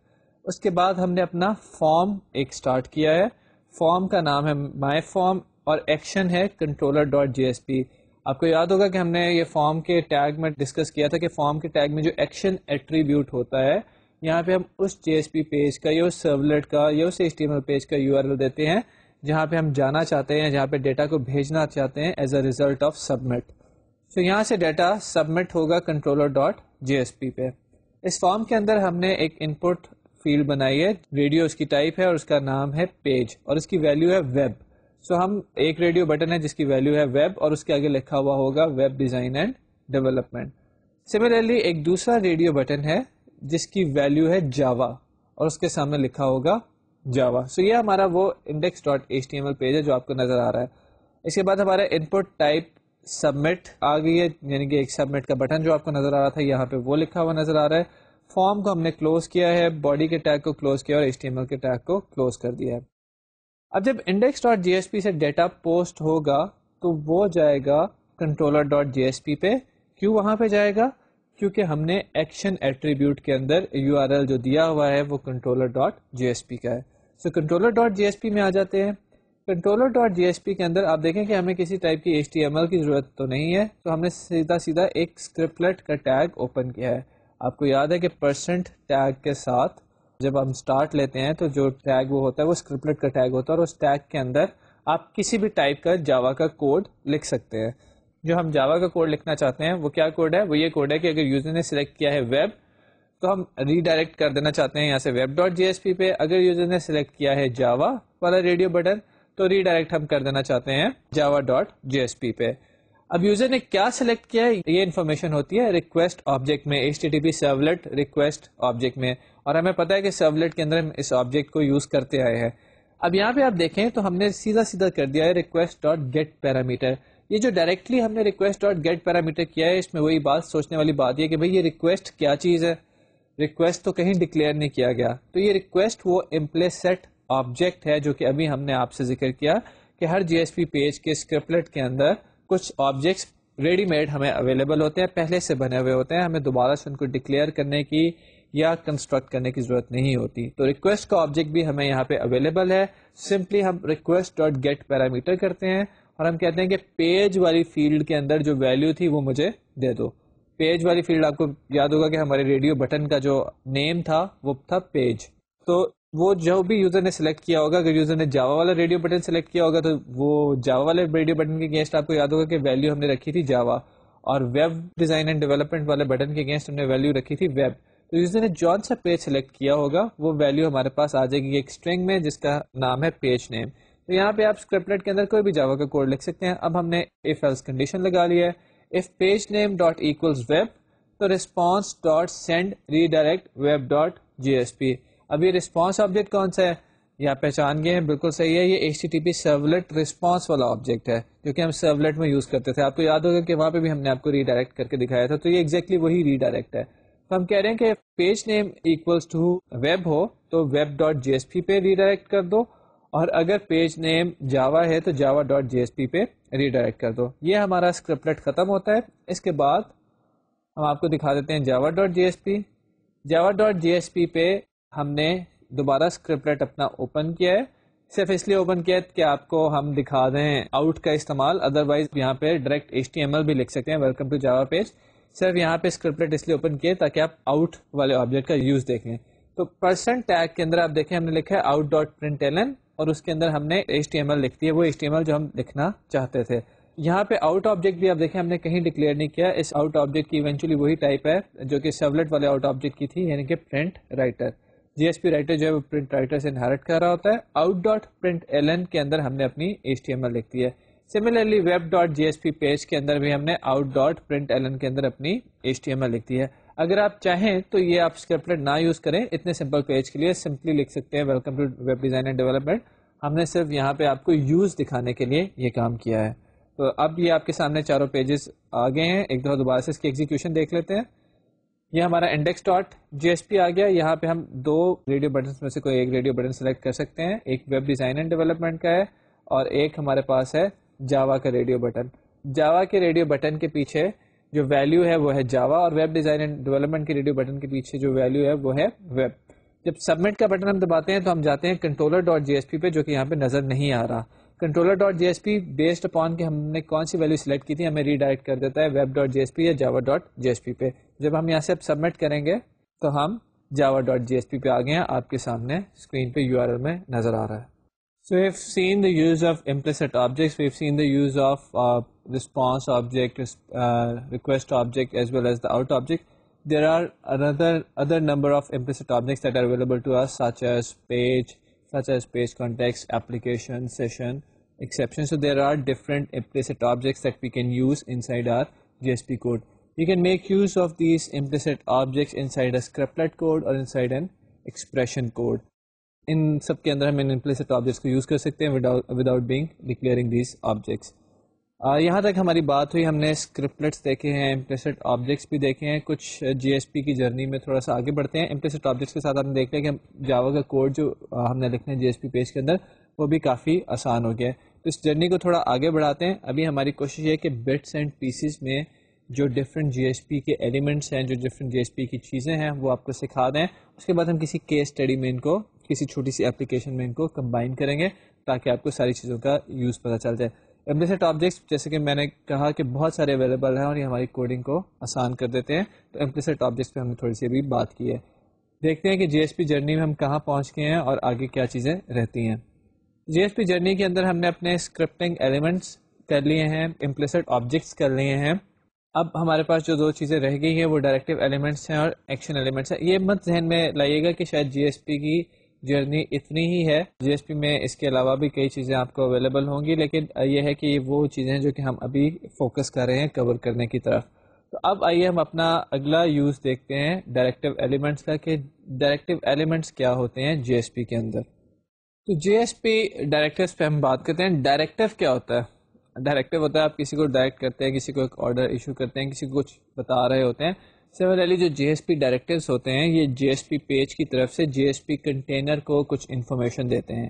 اس کے بعد ہم نے اپنا فارم ایک اسٹارٹ کیا ہے. فارم کا نام ہے مائی فارم اور ایکشن ہے کنٹرولر ڈاٹ جی ایس پی. آپ کو یاد ہوگا کہ ہم نے یہ فارم کے ٹیگ میں ڈسکس کیا تھا کہ فارم کے ٹیگ میں جو ایکشن ایٹریبیوٹ ہوتا ہے یہاں پہ ہم اس جی ایس پی پیج کا یا اس سرولیٹ کا یا اس H T M L page کا یو آر ایل دیتے ہیں جہاں پہ ہم جانا چاہتے ہیں, جہاں پہ ڈیٹا کو بھیجنا چاہتے ہیں as a result of submit. So یہاں سے ڈیٹا سبمٹ ہوگا controller dot J S P پہ. اس فارم کے اندر ہم نے ایک ان پٹ فیلڈ بنائی ہے, ریڈیو اس کی ٹائپ ہے اور اس کا نام ہے پیج اور اس کی ویلیو ہے ویب. سو ہم ایک ریڈیو بٹن ہے جس کی ویلیو ہے ویب اور اس کے آگے لکھا ہوا ہوگا web design and development. Similarly ایک دوسرا ریڈیو بٹن ہے جس کی ویلیو ہے جاوا اور اس کے سامنے لکھا ہوگا جاوا. سو یہ ہمارا وہ index dot H T M L page ہے جو آپ کو نظر آ رہا ہے. اس کے بعد ہمارا ان پٹ ٹائپ سبمٹ آ گئی ہے, یعنی کہ ایک سبمٹ کا بٹن جو آپ کو نظر آ رہا تھا یہاں پہ وہ لکھا ہوا نظر آ رہا ہے. فارم کو ہم نے کلوز کیا ہے, باڈی کے ٹیگ کو کلوز کیا اور ایچ ٹی ایم ایل کے ٹیگ کو کلوز کر دیا ہے. اب جب انڈیکس ڈاٹ جی ایس پی سے ڈیٹا پوسٹ ہوگا تو وہ جائے گا controller dot J S P پہ. کیوں وہاں پہ جائے گا؟ کیونکہ ہم نے ایکشن ایٹریبیوٹ کے اندر یو آر ایل جو دیا ہوا ہے وہ controller dot J S P کا ہے. سو کنٹرولر ڈاٹ جی ایس پی میں آ جاتے ہیں. Controller dot J S P کے اندر آپ دیکھیں کہ ہمیں کسی ٹائپ کی ایچ ٹی ایم ایل کی ضرورت تو نہیں ہے, تو ہم نے سیدھا ایک اسکرپٹلیٹ کا ٹیگ اوپن کیا ہے. آپ کو یاد ہے کہ پرسنٹ ٹیگ کے ساتھ جب ہم اسٹارٹ لیتے ہیں تو جو ٹیگ وہ ہوتا ہے وہ اسکرپٹلیٹ کا ٹیگ ہوتا ہے اور اس ٹیگ کے اندر آپ کسی بھی ٹائپ کا جاوا کا کوڈ لکھ سکتے ہیں. جو ہم جاوا کا کوڈ لکھنا چاہتے ہیں وہ کیا کوڈ ہے؟ وہ یہ کوڈ ہے کہ اگر یوزر نے سلیکٹ کیا ہے ویب تو ہم ریڈائریکٹ کر دینا چاہتے ہیں یہاں سے web dot J S P پہ. اگر یوزر نے سلیکٹ کیا ہے جاوا والا ریڈیو بٹن تو ریڈائریکٹ ہم کر دینا چاہتے ہیں Java dot J S P پہ. اب یوزر نے کیا سلیکٹ کیا ہے یہ انفارمیشن ہوتی ہے ریکویسٹ آبجیکٹ میں, HTTP سرولیٹ ریکویسٹ آبجیکٹ میں, اور ہمیں پتا ہے کہ سرولیٹ کے اندر ہم اس آبجیکٹ کو یوز کرتے آئے ہیں. اب یہاں پہ آپ دیکھیں تو ہم نے سیدھا کر دیا ہے ریکویسٹ ڈاٹ گیٹ پیرامیٹر. یہ جو ڈائریکٹلی ہم نے ریکویسٹ ڈاٹ گیٹ پیرامیٹر کیا ہے اس میں وہی بات سوچنے والی بات یہ کہ بھئی یہ ریکویسٹ کیا چیز ہے. ریکویسٹ تو کہیں ڈکلیئر نہیں کیا گیا, تو یہ ریکویسٹ وہ امپلیسٹ آبجیکٹ ہے جو کہ ابھی ہم نے آپ سے ذکر کیا کہ ہر جی ایس پی پیج کے اسکرپلٹ کے اندر کچھ آبجیکٹس ریڈی میڈ ہمیں اویلیبل ہوتے ہیں, پہلے سے بنے ہوئے ہوتے ہیں, ہمیں دوبارہ سے ان کو ڈکلیئر کرنے کی یا کنسٹرکٹ کرنے کی ضرورت نہیں ہوتی. تو ریکویسٹ کا آبجیکٹ بھی ہمیں یہاں پہ اویلیبل ہے. سمپلی ہم ریکویسٹ ڈاٹ گیٹ پیرامیٹر کرتے ہیں اور ہم کہتے ہیں کہ پیج والی فیلڈ کے اندر جو ویلیو تھی وہ مجھے دے دو. پیج والی فیلڈ آپ کو یاد ہوگا کہ ہمارے ریڈیو بٹن کا جو نیم تھا وہ تھا پیج. تو وہ جو بھی یوزر نے سلیکٹ کیا ہوگا, اگر یوزر نے جاوا والا ریڈیو بٹن سلیکٹ کیا ہوگا تو وہ جاوا والے ریڈیو بٹن کے اگینسٹ آپ کو یاد ہوگا کہ ویلیو ہم نے رکھی تھی جاوا, اور ویب ڈیزائن اینڈ ڈیولپمنٹ والے بٹن کے اگینسٹ ہم نے ویلیو رکھی تھی ویب. تو یوزر نے جون سا پیج سلیکٹ کیا ہوگا وہ ویلیو ہمارے پاس آ جائے گی ایک اسٹرنگ میں جس کا نام ہے پیج نیم. تو یہاں پہ آپ اسکرپلٹ کے اندر کوئی بھی جاوا کا کوڈ لکھ سکتے ہیں. اب ہم نے if else کنڈیشن لگا لی ہے. if page name dot equals web تو response dot send redirect web dot J S P. اب یہ ریسپانس آبجیکٹ کون سا ہے یہ آپ پہچان گئے ہیں, بالکل صحیح ہے, یہ HTTP سرولیٹ ریسپانس والا آبجیکٹ ہے جو کہ ہم سرولیٹ میں یوز کرتے تھے. آپ کو یاد ہوگا کہ وہاں پہ بھی ہم نے آپ کو ریڈائریکٹ کر کے دکھایا تھا, تو یہ ایگزیکٹلی وہی ریڈائریکٹ ہے. تو ہم کہہ رہے ہیں کہ page name equals to web ہو تو web dot J S P پہ ریڈائریکٹ کر دو, اور اگر پیج نیم جاوا ہے تو Java dot J S P پہ ریڈائریکٹ کر دو. یہ ہمارا اسکرپلٹ ختم ہوتا ہے. اس کے بعد ہم آپ کو دکھا دیتے ہیں جاوا ڈاٹ جی ایس پی. Java dot J S P پہ ہم نے دوبارہ اسکرپلٹ اپنا اوپن کیا ہے, صرف اس لیے اوپن کیا ہے کہ آپ کو ہم دکھا دیں آؤٹ کا استعمال, ادروائز یہاں پہ ڈائریکٹ HTML بھی لکھ سکتے ہیں ویلکم ٹو جاوا پیج. صرف یہاں پہ اسکرپلٹ اس لیے اوپن کیے تاکہ آپ آؤٹ والے آبجیکٹ کا یوز دیکھیں. تو پرسنٹ ٹیگ کے اندر آپ دیکھیں ہم نے لکھا ہے آؤٹ ڈاٹ پرنٹ ایلن, اور اس کے اندر ہم نے HTML لکھ دی ہے, وہ HTML جو ہم لکھنا چاہتے تھے. یہاں پہ آؤٹ آبجیکٹ بھی آپ دیکھیں ہم نے کہیں ڈکلیئر نہیں کیا. اس آؤٹ آبجیکٹ کی ایونچولی وہی ٹائپ ہے جو کہ سرولیٹ والے آؤٹ آبجیکٹ کی تھی, یعنی کہ پرنٹ رائٹر. جی ایس پی رائٹر جو ہے وہ پرنٹ رائٹر سے انہیرٹ کر رہا ہوتا ہے. آؤٹ ڈاٹ پرنٹ ایلن کے اندر ہم نے اپنی HTML لکھ دی ہے. Similarly web dot J S P page کے اندر بھی ہم نے آؤٹ ڈاٹ پرنٹ ایلن کے اندر اپنی HTML لکھ دی ہے. اگر آپ چاہیں تو یہ آپ اسکرپلٹ نہ یوز کریں, اتنے سمپل پیج کے لیے سمپلی لکھ سکتے ہیں welcome to web design and development. ہم نے صرف یہاں پہ آپ کو یوز دکھانے کے لیے یہ کام کیا ہے. تو اب یہ آپ کے سامنے چاروں پیجز آ گئے ہیں. ایک دفعہ دوبارہ سے اس کی ایگزیکیوشن دیکھ لیتے ہیں. یہ ہمارا انڈیکس ڈاٹ جی ایس پی آ گیا. یہاں پہ ہم دو ریڈیو بٹنس میں سے کوئی ایک ریڈیو بٹن سلیکٹ کر سکتے ہیں, ایک ویب ڈیزائن اینڈ ڈیولپمنٹ کا ہے اور ایک ہمارے پاس ہے جاوا کا ریڈیو بٹن. جاوا کے ریڈیو بٹن کے پیچھے جو ویلیو ہے وہ ہے جاوا, اور ویب ڈیزائن اینڈ ڈیولپمنٹ کے ریڈیو بٹن کے پیچھے جو ویلیو ہے وہ ہے ویب. جب سبمٹ کا بٹن ہم دباتے ہیں تو ہم جاتے ہیں controller dot J S P پہ, جو کہ یہاں پہ نظر نہیں آ رہا. کنٹرولر ڈاٹ جی ایس پی بیسڈ اپان کہ ہم نے کون سی ویلیو سلیکٹ کی تھی ہمیں ریڈائریکٹ کر دیتا ہے ویب ڈاٹ جی ایس پی یا Java dot J S P پہ. جب ہم یہاں سے اب سبمٹ کریں گے تو ہم Java dot J S P پہ آ گئے ہیں, آپ کے سامنے اسکرین پہ URL میں نظر آ رہا ہے. So we've seen the use of implicit objects, we've seen the use of response object, request object as well as the out object. There are other number of implicit objects that are available to us such as page context, application, session, exception. So there are different implicit objects that we can use inside our JSP code. You can make use of these implicit objects inside a scriptlet code or inside an expression code. ان سب کے اندر ہم ان implicit objects کو use کر سکتے ہیں without being declaring these objects. یہاں تک ہماری بات ہوئی, ہم نے اسکرپلٹس دیکھے ہیں, امپلیسٹ آبجیکٹس بھی دیکھے ہیں. کچھ جی ایس پی کی جرنی میں تھوڑا سا آگے بڑھتے ہیں. امپلیسٹ آبجیکٹس کے ساتھ ہم نے دیکھ لیا کہ جاوا کا کوڈ جو ہم نے لکھنا ہے جی ایس پی پیج کے اندر وہ بھی کافی آسان ہو گیا ہے. تو اس جرنی کو تھوڑا آگے بڑھاتے ہیں. ابھی ہماری کوشش یہ ہے کہ بٹس اینڈ پیسز میں جو ڈفرینٹ جی ایس پی کے ایلیمنٹس ہیں, جو ڈفرینٹ جی ایس پی کی چیزیں ہیں وہ آپ کو سکھا دیں. اس کے بعد ہم کسی کیس اسٹڈی میں ان کو, کسی چھوٹی سی اپلیکیشن میں ان کو کمبائن کریں گے تاکہ آپ کو ساری چیزوں کا یوز پتہ چل جائے. امپلیسٹ آبجیکٹس جیسے کہ میں نے کہا کہ بہت سارے اویلیبل ہیں اور یہ ہماری کوڈنگ کو آسان کر دیتے ہیں. تو امپلیسٹ آبجیکٹس پہ ہم نے تھوڑی سی ابھی بات کی ہے. دیکھتے ہیں کہ جی ایس پی جرنی میں ہم کہاں پہنچ گئے ہیں اور آگے کیا چیزیں رہتی ہیں. جی ایس پی جرنی کے اندر ہم نے اپنے اسکرپٹنگ ایلیمنٹس کر لیے ہیں, implicit objects کر لیے ہیں. اب ہمارے پاس جو دو چیزیں رہ گئی ہیں وہ ڈائریکٹیو ایلیمنٹس ہیں اور ایکشن ایلیمنٹس ہیں. یہ مت ذہن میں لائیے گا کہ شاید جی ایس پی کی جرنی اتنی ہی ہے, جی ایس پی میں اس کے علاوہ بھی کئی چیزیں آپ کو اویلیبل ہوں گی, لیکن یہ ہے کہ یہ وہ چیزیں ہیں جو کہ ہم ابھی فوکس کر رہے ہیں کور کرنے کی طرف. تو اب آئیے ہم اپنا اگلا یوز دیکھتے ہیں ڈائریکٹیو ایلیمنٹس کا, کہ ڈائریکٹیو ایلیمنٹس کیا ہوتے ہیں جی ایس پی کے اندر. تو جی ایس پی ڈائریکٹیوس پہ ہم بات کرتے ہیں. ڈائریکٹیو کیا ہوتا ہے؟ ڈائریکٹیو ہوتا ہے آپ کسی کو ڈائریکٹ کرتے ہیں, کسی کو ایک آرڈر ایشو کرتے ہیں, کسی کو کچھ بتا رہے ہوتے ہیں. سملرلی جو جی ایس پی ڈائریکٹیوس ہوتے ہیں یہ جی ایس پی پیج کی طرف سے جی ایس پی کنٹینر کو کچھ انفارمیشن دیتے ہیں.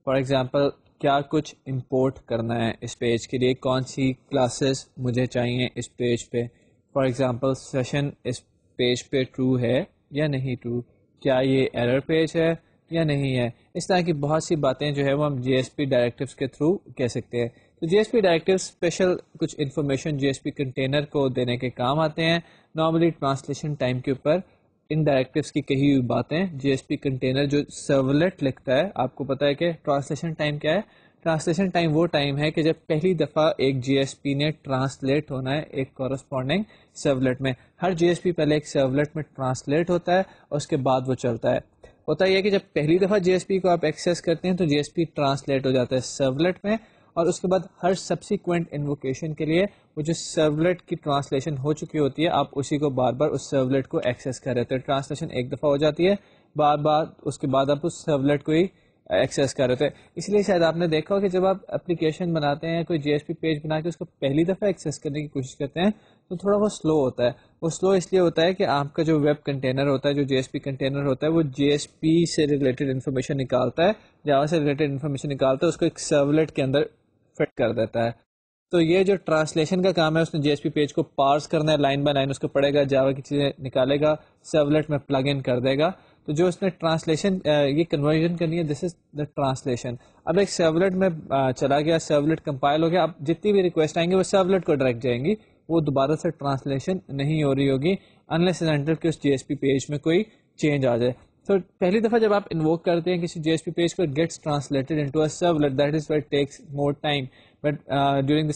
فار ایگزامپل کیا کچھ امپورٹ کرنا ہے اس پیج کے لیے, کون سی کلاسز مجھے چاہیے اس پیج پہ. فار ایگزامپل سیشن اس پیج پہ ٹرو ہے یا نہیں ٹرو, کیا یہ ایرر پیج ہے یا نہیں ہے. اس طرح کی بہت سی باتیں جو ہے وہ ہم جی ایس پی ڈائریکٹیوس کے تھرو کہہ سکتے ہیں. تو J S P directive special کچھ انفارمیشن جی ایس پی کنٹینر کو دینے کے کام آتے ہیں. نارملی ٹرانسلیشن ٹائم کے اوپر ان ڈائریکٹیوس کی کہی ہوئی باتیں جی ایس پی کنٹینر جو سرورلیٹ لکھتا ہے, آپ کو پتہ ہے کہ ٹرانسلیشن ٹائم کیا ہے. ٹرانسلیشن ٹائم وہ ٹائم ہے کہ جب پہلی دفعہ ایک جی ایس پی نے ٹرانسلیٹ ہونا ہے ایک کورسپونڈنگ سرورلیٹ میں. ہر جی ایس پی پہلے ایک سرورلیٹ میں ٹرانسلیٹ ہوتا ہے اور اس کے بعد وہ چلتا ہے. ہوتا یہ کہ جب پہلی دفعہ جی ایس پی کو آپ ایکسیس کرتے ہیں تو جی ایس پی ٹرانسلیٹ ہو جاتا ہے سرورلیٹ میں, اور اس کے بعد ہر سبسیکوینٹ انووکیشن کے لیے وہ جو سرورلیٹ کی ٹرانسلیشن ہو چکی ہوتی ہے آپ اسی کو بار بار اس سرورلیٹ کو ایکسیس کر رہے تھے. ٹرانسلیشن ایک دفعہ ہو جاتی ہے, بار بار اس کے بعد آپ اس سرورلیٹ کو ہی ایکسیس کر رہے تھے. اس لیے شاید آپ نے دیکھا ہو کہ جب آپ اپلیکیشن بناتے ہیں, کوئی جی ایس پی پیج بنا کے اس کو پہلی دفعہ ایکسیس کرنے کی کوشش کرتے ہیں تو تھوڑا وہ سلو ہوتا ہے. وہ سلو اس لیے ہوتا ہے کہ آپ کا جو ویب کنٹینر ہوتا ہے, جو جی ایس پی کنٹینر ہوتا ہے, وہ جی ایس پی سے ریلیٹڈ انفارمیشن نکالتا ہے, جاوا سے ریلیٹڈ انفارمیشن نکالتا ہے, اس کو ایک سرورلیٹ کے اندر فٹ کر دیتا ہے. تو یہ جو ٹرانسلیشن کا کام ہے اس نے جی ایس پی پیج کو پارس کرنا ہے, لائن بائی لائن اس کو پڑھے گا, جاوا کی چیزیں نکالے گا, سرورلیٹ میں پلگ ان کر دے گا. تو جو اس نے ٹرانسلیشن یہ کنورژن کرنی ہے, دس از دا ٹرانسلیشن. اب ایک سرورلیٹ میں چلا گیا, سرورلیٹ کمپائل ہو گیا, اب جتنی بھی ریکویسٹ آئیں گی وہ سرورلیٹ کو ڈائریکٹ جائیں گی, وہ دوبارہ سے ٹرانسلیشن نہیں ہو رہی ہوگی انلیس اینڈ انٹل کہ اس جی ایس پی پیج میں کوئی چینج آ جائے. تو پہلی دفعہ جب آپ انووک کرتے ہیں کسی جی ایس پی پیج کو, gets translated into a servlet, that is why it takes more time, but during the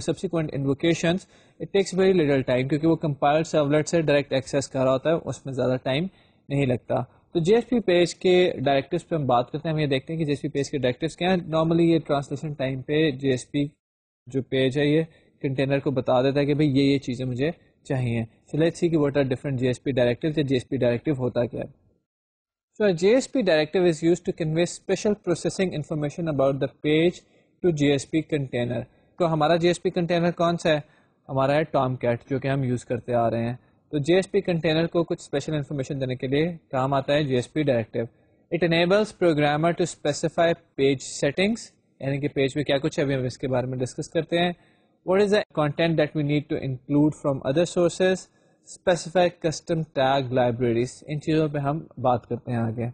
subsequent invocations it takes very little time, کیونکہ وہ کمپائلڈ سرورلیٹ سے ڈائریکٹ ایکسیس کر رہا ہوتا ہے, اس میں زیادہ ٹائم نہیں لگتا. تو جی ایس پی پیج کے ڈائریکٹیوس پہ ہم بات کرتے ہیں, ہم یہ دیکھتے ہیں کہ جی ایس پی پیج کے ڈائریکٹیوس کیا ہیں. نارملی یہ ٹرانسلیشن ٹائم پہ جی ایس پی جو پیج ہے یہ کنٹینر کو بتا دیتا ہے کہ بھئی یہ چیزیں مجھے چاہیے. سو لیٹس سی کہ what are different J S P directives, یا جی ایس پی ڈائریکٹیو ہوتا کیا ہے. So J S P directive is used to convey special processing information about the page to J S P container. تو ہمارا جی S P container کون سا ہے؟ ہمارا ہے ٹام کیٹ, جو کہ ہم یوز کرتے آ رہے ہیں. تو جی ایس پی کنٹینر کو کچھ اسپیشل انفارمیشن دینے کے لیے کام آتا ہے J S P directive. It enables programmer to specify page settings, یعنی کہ پیج میں کیا کچھ ہے ابھی ہم اس کے بارے میں ڈسکس کرتے ہیں. What is the content that we need to include from other sources? Specify custom tag libraries. ان چیزوں پہ ہم بات کرتے ہیں آگے.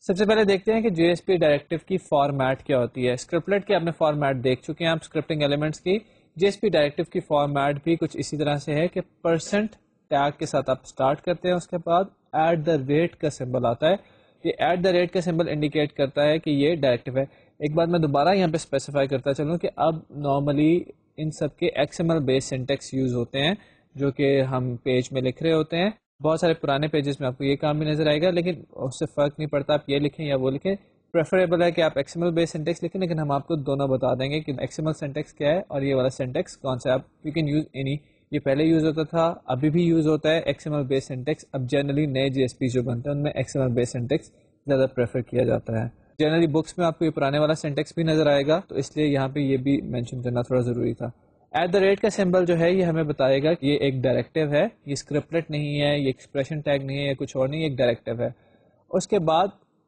سب سے پہلے دیکھتے ہیں کہ جی ایس پی ڈائریکٹیو کی فارمیٹ کیا ہوتی ہے. اسکرپٹلیٹ کی آپ نے فارمیٹ دیکھ چکے ہیں آپ, اسکرپٹنگ ایلیمنٹس کی. جی ایس پی ڈائریکٹیو کی فارمیٹ بھی کچھ اسی طرح سے ہے کہ پرسنٹ ٹیگ کے ساتھ آپ اسٹارٹ کرتے ہیں, اس کے بعد ایٹ دا ریٹ کا سمبل آتا ہے. یہ ایٹ دا ریٹ کا سمبل انڈیکیٹ کرتا ہے کہ یہ ڈائریکٹیو ہے. ایک بات میں دوبارہ یہاں پہ اسپیسیفائی کرتا چلوں کہ اب نارملی ان سب کے x M L base syntax use ہوتے ہیں جو کہ ہم پیج میں لکھ رہے ہوتے ہیں. بہت سارے پرانے پیجز میں آپ کو یہ کام بھی نظر آئے گا, لیکن اس سے فرق نہیں پڑتا آپ یہ لکھیں یا وہ لکھیں. پریفریبل ہے کہ آپ x M L base syntax لکھیں, لیکن ہم آپ کو دونوں بتا دیں گے کہ ایکس ایم ایل سینٹیکس کیا ہے اور یہ والا سینٹیکس کون سا ہے. آپ یو کین یوز اینی, یہ پہلے یوز ہوتا تھا, ابھی بھی یوز ہوتا ہے x M L base syntax. اب جنرلی نئے جی ایس پی جو بنتے ہیں ان میں x M L base syntax زیادہ پریفر کیا جاتا ہے. جنرلی بکس میں آپ کو یہ پرانے والا سینٹیکس بھی نظر آئے گا, تو اس لیے یہاں پہ یہ بھی مینشن کرنا تھوڑا ضروری تھا. ایٹ دا ریٹ کا سمبل جو ہے یہ ہمیں بتائے گا کہ یہ ایک ڈائریکٹیو ہے, یہ اسکرپٹلیٹ نہیں ہے, یہ ایکسپریشن ٹیگ نہیں ہے یا کچھ اور نہیں, ایک ڈائریکٹیو ہے. اس کے بعد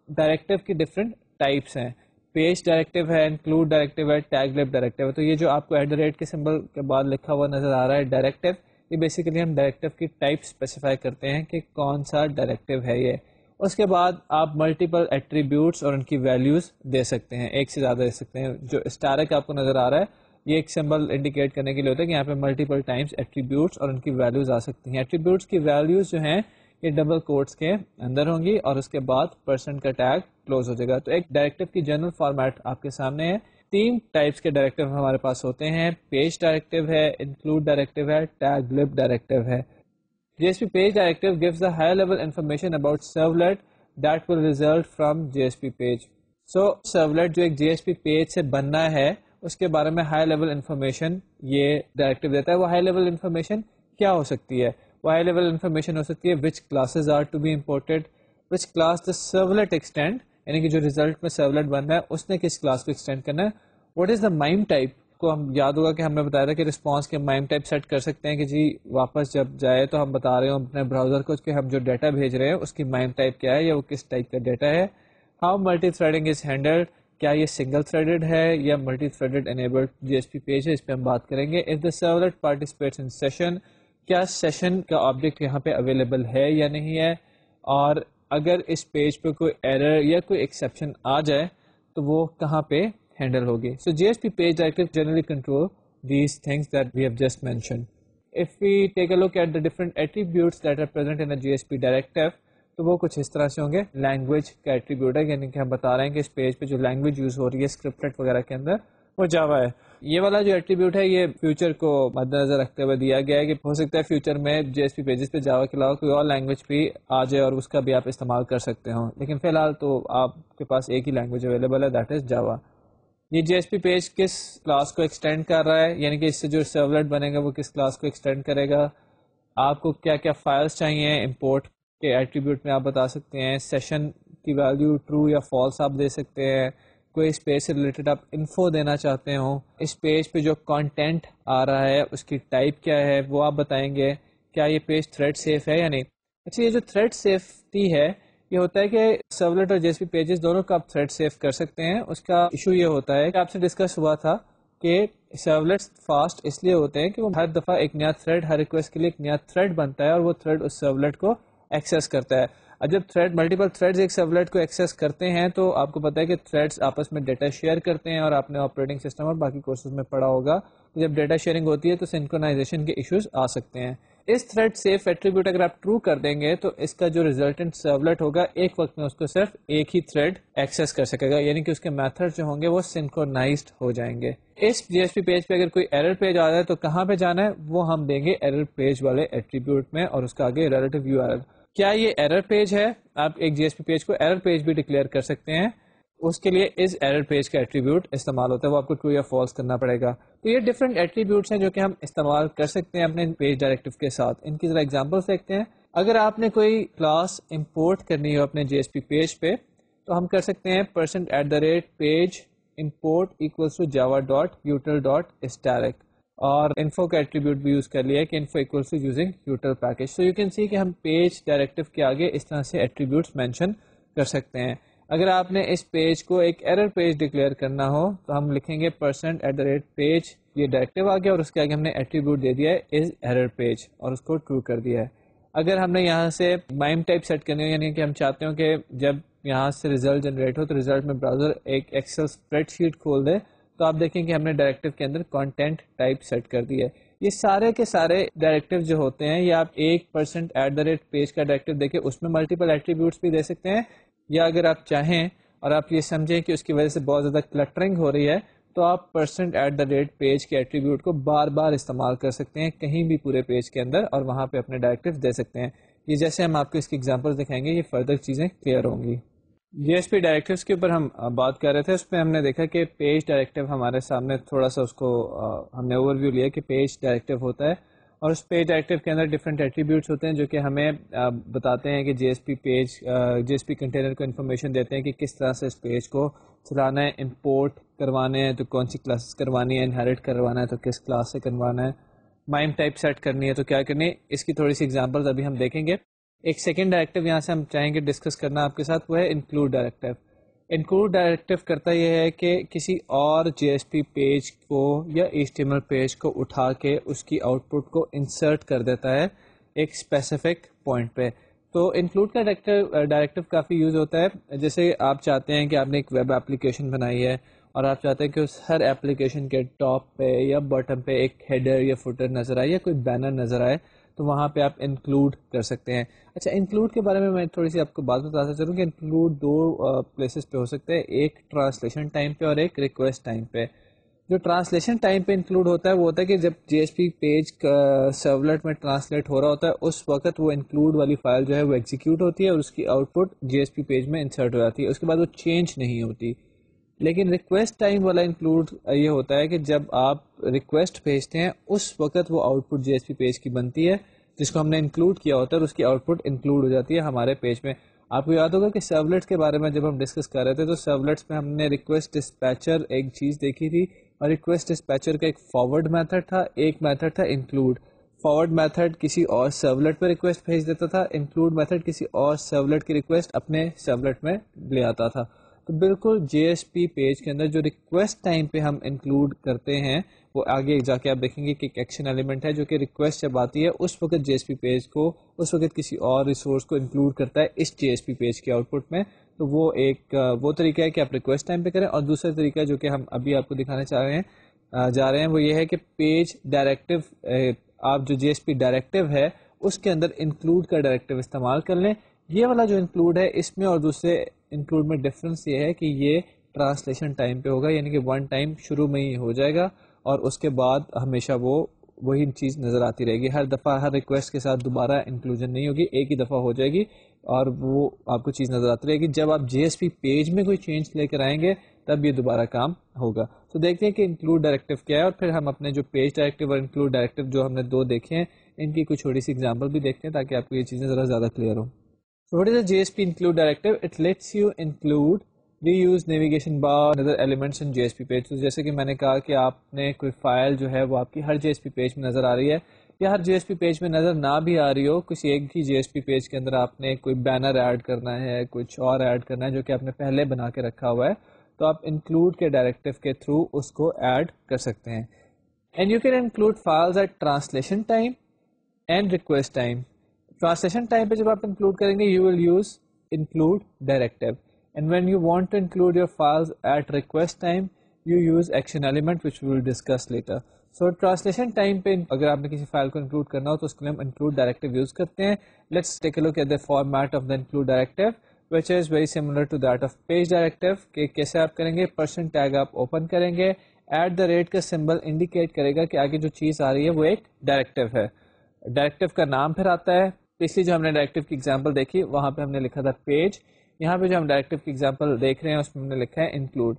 ڈائریکٹیو کی ڈفرینٹ ٹائپس ہیں. پیج ڈائریکٹیو ہے, انکلوڈ ڈائریکٹیو ہے, ٹیگ لیب ڈائریکٹیو ہے. تو یہ جو آپ کو ایٹ دا ریٹ کے سمبل کے بعد لکھا ہوا نظر آ رہا ہے ڈائریکٹیو, یہ بیسیکلی ہم ڈائریکٹیو کی ٹائپ اسپیسیفائی کرتے ہیں کہ کون سا ڈائریکٹیو ہے یہ. اس کے بعد آپ ملٹیپل ایٹریبیوٹس اور ان کی ویلیوز دے سکتے ہیں, ایک سے زیادہ دے سکتے ہیں. جو اسٹارک آپ کو نظر آ رہا ہے یہ ایک سمبل انڈیکیٹ کرنے کے لیے ہوتا ہے کہ یہاں پہ ملٹیپل ٹائمز ایٹریبیوٹس اور ان کی ویلیوز آ سکتی ہیں. ایٹریبیوٹس کی ویلیوز جو ہیں یہ ڈبل کوٹس کے اندر ہوں گی اور اس کے بعد پرسنٹ کا ٹیگ کلوز ہو جائے گا. تو ایک ڈائریکٹیو کی جنرل فارمیٹ آپ کے سامنے ہے. تین ٹائپس کے ڈائریکٹیو ہمارے پاس ہوتے ہیں. پیج ڈائریکٹیو ہے, انکلوڈ ڈائریکٹیو ہے, ٹیگ لب ڈائریکٹیو ہے. JSP page directive gives the high level information about servlet that will result from JSP page. So servlet جو ایک JSP page سے بننا ہے اس کے بارے میں ہائی لیول انفارمیشن یہ ڈائریکٹیو دیتا ہے. وہ ہائی لیول انفارمیشن کیا ہو سکتی ہے؟ وہ ہائی لیول انفارمیشن ہو سکتی ہے which classes are to be imported, which class the servlet extend, یعنی کہ جو ریزلٹ میں سرولیٹ بننا ہے اس نے کس کلاس کو ایکسٹینڈ کرنا ہے. What is the MIME type کو ہم یاد ہوگا کہ ہم نے بتایا تھا کہ رسپانس کے مائم ٹائپ سیٹ کر سکتے ہیں کہ جی واپس جب جائے تو ہم بتا رہے ہوں اپنے براؤزر کو کہ ہم جو ڈیٹا بھیج رہے ہیں اس کی مائم ٹائپ کیا ہے یا وہ کس ٹائپ کا ڈیٹا ہے. How multi threading is handled, کیا یہ سنگل تھریڈڈ ہے یا multi threaded enabled JSP page ہے, اس پہ ہم بات کریں گے. If the servlet participates in session, کیا سیشن کا آبجیکٹ یہاں پہ اویلیبل ہے یا نہیں ہے, اور اگر اس پیج پہ کوئی ایرر یا کوئی ایکسیپشن آ جائے تو وہ کہاں پہ ہینڈل ہوگی. سو JSP page directive generally control these things that we have just mentioned. If we take a look at the different attributes that are present in a JSP directive, تو وہ کچھ اس طرح سے ہوں گے. لینگویج کا ایٹریبیوٹ ہے, یعنی کہ ہم بتا رہے ہیں کہ اس پیج پہ جو لینگویج یوز ہو رہی ہے اسکرپٹڈ وغیرہ کے اندر وہ جاوا ہے. یہ والا جو ایٹریبیوٹ ہے یہ فیوچر کو مد نظر رکھتے ہوئے دیا گیا ہے کہ ہو سکتا ہے فیوچر میں JSP پیجز پہ جاوا کے علاوہ کوئی اور لینگویج بھی آ جائے اور اس کا بھی آپ استعمال کر سکتے ہوں, لیکن فی الحال تو آپ کے پاس ایک ہی لینگویج اویلیبل ہے, دیٹ از جاوا. یہ JSP پیج کس کلاس کو ایکسٹینڈ کر رہا ہے, یعنی کہ اس سے جو سرولیٹ بنے گا وہ کس کلاس کو ایکسٹینڈ کرے گا. آپ کو کیا کیا فائلس چاہیے امپورٹ کے ایٹریبیوٹ میں آپ بتا سکتے ہیں. سیشن کی ویلیو ٹرو یا فالس آپ دے سکتے ہیں. کوئی اس پیج سے ریلیٹڈ آپ انفو دینا چاہتے ہوں, اس پیج پہ جو کانٹینٹ آ رہا ہے اس کی ٹائپ کیا ہے وہ آپ بتائیں گے. کیا یہ پیج تھریڈ سیف ہے یا نہیں. اچھا, یہ جو تھریڈ سیفٹی ہے یہ ہوتا ہے کہ سرولیٹ اور JSP پیجز دونوں کو آپ تھریڈ سیف کر سکتے ہیں. اس کا ایشو یہ ہوتا ہے کہ آپ سے ڈسکس ہوا تھا کہ سرولیٹس فاسٹ اس لیے ہوتے ہیں کہ وہ ہر دفعہ ایک نیا تھریڈ, ہر ریکویسٹ کے لیے ایک نیا تھریڈ بنتا ہے اور وہ تھریڈ اس سرولیٹ کو ایکسیس کرتا ہے. اب جب تھریڈ ملٹیپل تھریڈز ایک سرولیٹ کو ایکسیس کرتے ہیں تو آپ کو پتا ہے کہ تھریڈز آپس میں ڈیٹا شیئر کرتے ہیں, اور آپ نے آپریٹنگ سسٹم اور باقی کورسز میں پڑھا ہوگا جب ڈیٹا شیئرنگ ہوتی ہے تو سنکرونائزیشن کے ایشوز آ سکتے ہیں. اس تھریڈ سیف ایٹریبیوٹ اگر آپ ٹرو کر دیں گے تو اس کا جو ریزلٹنٹ سرولیٹ ہوگا ایک وقت میں اس کو صرف ایک ہی تھریڈ ایکسیس کر سکے گا, یعنی کہ اس کے میتھڈ جو ہوں گے وہ سنکرونائزڈ ہو جائیں گے. اس JSP پیج پہ اگر کوئی ایرر پیج آ جائے تو کہاں پہ جانا ہے وہ ہم دیں گے ایرر پیج والے ایٹریبیوٹ میں, اور اس کا آگے ریلیٹیو URL. کیا یہ ایرر پیج ہے؟ آپ ایک JSP پیج کو ایرر پیج بھی ڈکلیئر کر سکتے ہیں. اس کے لیے اس ایرر پیج کا ایٹریبیوٹ استعمال ہوتا ہے, وہ آپ کو ٹرو یا فالس کرنا پڑے گا. تو یہ ڈفرینٹ ایٹریبیوٹس ہیں جو کہ ہم استعمال کر سکتے ہیں اپنے پیج ڈائریکٹیو کے ساتھ. ان کی ذرا ایگزامپلس دیکھتے ہیں. اگر آپ نے کوئی کلاس امپورٹ کرنی ہو اپنے JSP پیج پہ تو ہم کر سکتے ہیں %page import equals to java.util.static, اور انفو کا ایٹریبیوٹ بھی یوز کر لیا ہے کہ info equals to using util package. So you can see کہ ہم پیج ڈائریکٹیو کے آگے اس طرح سے ایٹریبیوٹس مینشن کر سکتے ہیں. اگر آپ نے اس پیج کو ایک ایرر پیج ڈکلیئر کرنا ہو تو ہم لکھیں گے %page, یہ ڈائریکٹیو آ گیا اور اس کے آگے ہم نے ایٹریبیوٹ دے دیا ہے از ایرر پیج اور اس کو ٹرو کر دیا ہے. اگر ہم نے یہاں سے مائم ٹائپ سیٹ کرنی ہو, یعنی کہ ہم چاہتے ہوں کہ جب یہاں سے ریزلٹ جنریٹ ہو تو ریزلٹ میں براؤزر ایک ایکسل اسپریڈ شیٹ کھول دے, تو آپ دیکھیں کہ ہم نے ڈائریکٹیو کے اندر کانٹینٹ ٹائپ سیٹ کر دی ہے. یہ سارے کے سارے ڈائریکٹیو جو ہوتے ہیں یہ آپ ایک %page کا ڈائریکٹیو دے کے اس میں ملٹیپل ایٹریبیوٹس بھی دے سکتے ہیں, یا اگر آپ چاہیں اور آپ یہ سمجھیں کہ اس کی وجہ سے بہت زیادہ کلٹرنگ ہو رہی ہے تو آپ %page کے ایٹریبیوٹ کو بار بار استعمال کر سکتے ہیں کہیں بھی پورے پیج کے اندر, اور وہاں پہ اپنے ڈائریکٹیو دے سکتے ہیں. یہ جیسے ہم آپ کو اس کی ایگزامپل دکھائیں گے یہ فردر چیزیں کلیئر ہوں گی. JSP ڈائریکٹیوز کے اوپر ہم بات کر رہے تھے, اس میں ہم نے دیکھا کہ پیج ڈائریکٹیو ہمارے سامنے تھوڑا سا اس کو ہم نے اوور ویو لیا کہ پیج ڈائریکٹیو ہوتا ہے, اور اس پیج ڈائریکٹیو کے اندر ڈفرینٹ ایٹریبیوٹس ہوتے ہیں جو کہ ہمیں بتاتے ہیں کہ JSP کنٹینر کو انفارمیشن دیتے ہیں کہ کس طرح سے اس پیج کو چلانا ہے. امپورٹ کروانے ہیں تو کون سی کلاسز کروانی ہے, انہیرٹ کروانا ہے تو کس کلاس سے کروانا ہے, مائم ٹائپ سیٹ کرنی ہے تو کیا کرنی ہے. اس کی تھوڑی سی ایگزامپلز ابھی ہم دیکھیں گے. ایک سیکنڈ ڈائریکٹیو یہاں سے ہم چاہیں گے ڈسکس کرنا آپ کے ساتھ, وہ ہے انکلوڈ ڈائریکٹیو. انکلوڈ ڈائریکٹیو کرتا یہ ہے کہ کسی اور JSP پیج کو یا HTML پیج کو اٹھا کے اس کی آؤٹ پٹ کو انسرٹ کر دیتا ہے ایک اسپیسیفک پوائنٹ پہ. تو انکلوڈ کا ڈائریکٹیو کافی یوز ہوتا ہے. جیسے آپ چاہتے ہیں کہ آپ نے ایک ویب اپلیکیشن بنائی ہے اور آپ چاہتے ہیں کہ اس ہر اپلیکیشن کے ٹاپ پہ یا باٹم پہ ایک ہیڈر یا فوٹر نظر آئے یا کوئی بینر نظر آئے, تو وہاں پہ آپ انکلوڈ کر سکتے ہیں. اچھا انکلوڈ کے بارے میں تھوڑی سی آپ کو بات بتاتا چلوں کہ انکلوڈ دو پلیسز پہ ہو سکتے ہیں, ایک ٹرانسلیشن ٹائم پہ اور ایک ریکویسٹ ٹائم پہ. جو ٹرانسلیشن ٹائم پہ انکلوڈ ہوتا ہے وہ ہوتا ہے کہ جب جی ایس پی پیج سرولٹ میں ٹرانسلیٹ ہو رہا ہوتا ہے اس وقت وہ انکلوڈ والی فائل جو ہے وہ ایگزیکیوٹ ہوتی ہے اور اس کی آؤٹ پٹ جی ایس پی پیج میں انسرٹ ہو جاتی ہے, اس کے بعد وہ چینج نہیں ہوتی. لیکن ریکویسٹ ٹائم والا انکلوڈ یہ ہوتا ہے کہ جب آپ ریکویسٹ بھیجتے ہیں اس وقت وہ آؤٹ پٹ جی ایس پی پیج کی بنتی ہے جس کو ہم نے انکلوڈ کیا ہوتا ہے اور اس کی آؤٹ پٹ انکلوڈ ہو جاتی ہے ہمارے پیج میں. آپ کو یاد ہوگا کہ سرولیٹس کے بارے میں جب ہم ڈسکس کر رہے تھے تو سرولیٹس میں ہم نے ریکویسٹ ڈسپیچر ایک چیز دیکھی تھی, اور ریکویسٹ ڈسپیچر کا ایک فارورڈ میتھڈ تھا, ایک میتھڈ تھا انکلوڈ. فارورڈ میتھڈ کسی اور سرولیٹ پہ ریکویسٹ بھیج دیتا تھا, انکلوڈ میتھڈ کسی اور سرولیٹ کی ریکویسٹ اپنے سرولیٹ میں لے آتا تھا. تو بالکل جے ایس پی پیج کے اندر جو ریکویسٹ ٹائم پہ ہم انکلوڈ کرتے ہیں وہ آگے جا کے آپ دیکھیں گے کہ ایک ایکشن ایلیمنٹ ہے جو کہ ریکویسٹ جب آتی ہے اس وقت جے ایس پی پیج کو اس وقت کسی اور ریسورس کو انکلوڈ کرتا ہے اس جے ایس پی پیج کی آؤٹ پٹ میں. تو وہ ایک وہ طریقہ ہے کہ آپ ریکویسٹ ٹائم پہ کریں. اور دوسرا طریقہ جو کہ ہم ابھی آپ کو دکھانے جا رہے ہیں وہ یہ ہے کہ پیج ڈائریکٹو, آپ جو جی ایس پی ڈائریکٹو ہے اس کے اندر انکلوڈ کا ڈائریکٹو استعمال کر لیں. یہ والا جو انکلوڈ ہے اس میں اور دوسرے انکلوڈ میں ڈفرینس یہ ہے کہ یہ ٹرانسلیشن ٹائم پہ ہوگا, یعنی کہ ون ٹائم شروع میں ہی ہو جائے گا اور اس کے بعد ہمیشہ وہی چیز نظر آتی رہے گی. ہر دفعہ ہر ریکویسٹ کے ساتھ دوبارہ انکلوژن نہیں ہوگی, ایک ہی دفعہ ہو جائے گی اور وہ آپ کو چیز نظر آتی رہے گی. جب آپ جی ایس پی پیج میں کوئی چینج لے کر آئیں گے تب یہ دوبارہ کام ہوگا. تو دیکھتے ہیں کہ انکلوڈ ڈائریکٹو کیا ہے اور پھر ہم اپنے جو پیج ڈائریکٹو اور انکلوڈ ڈائریکٹو جو ہم نے دو دیکھے ہیں ان کی کوئی چھوٹی سی ایگزامپل بھی دیکھتے ہیں تاکہ آپ کو یہ چیزیں ذرا زیادہ کلیئر ہوں. So what is a JSP include directive? It lets you include reuse navigation bar and other elements in JSP page. تو جیسے کہ میں نے کہا کہ آپ نے کوئی فائل جو ہے وہ آپ کی ہر JSP پیج میں نظر آ رہی ہے یا ہر JSP پیج میں نظر نہ بھی آ رہی ہو, کسی ایک ہی JSP پیج کے اندر آپ نے کوئی بینر ایڈ کرنا ہے, کچھ اور ایڈ کرنا ہے جو کہ آپ نے پہلے بنا کے رکھا ہوا ہے, تو آپ انکلوڈ کے ڈائریکٹو کے تھرو اس کو ایڈ کر سکتے ہیں. And you can include files at translation time and request time. Translation time پہ جب آپ انکلوڈ کریں گے you will use include directive, and when you want to include your files at request time you use action element which we will discuss later. So translation time پہ اگر آپ نے کسی فائل کو انکلوڈ کرنا ہو تو اس کے لیے ہم انکلوڈ ڈائریکٹو یوز کرتے ہیں. Let's take a look at the format of the include directive which is very similar to that of page directive. کہ کیسے آپ کریں گے, پرسنٹ ٹیگ آپ اوپن کریں گے, ایٹ دا ریٹ کا سمبل انڈیکیٹ کرے گا کہ آگے جو چیز آ رہی ہے وہ ایک ڈائریکٹو ہے. ڈائریکٹو کا نام پھر آتا ہے. پچھلی جو ہم نے ڈائریکٹو کی ایگزامپل دیکھی وہاں پہ ہم نے لکھا تھا پیج, یہاں پہ جو ہم ڈائریکٹو کی ایگزامپل دیکھ رہے ہیں اس میں ہم نے لکھا ہے انکلوڈ.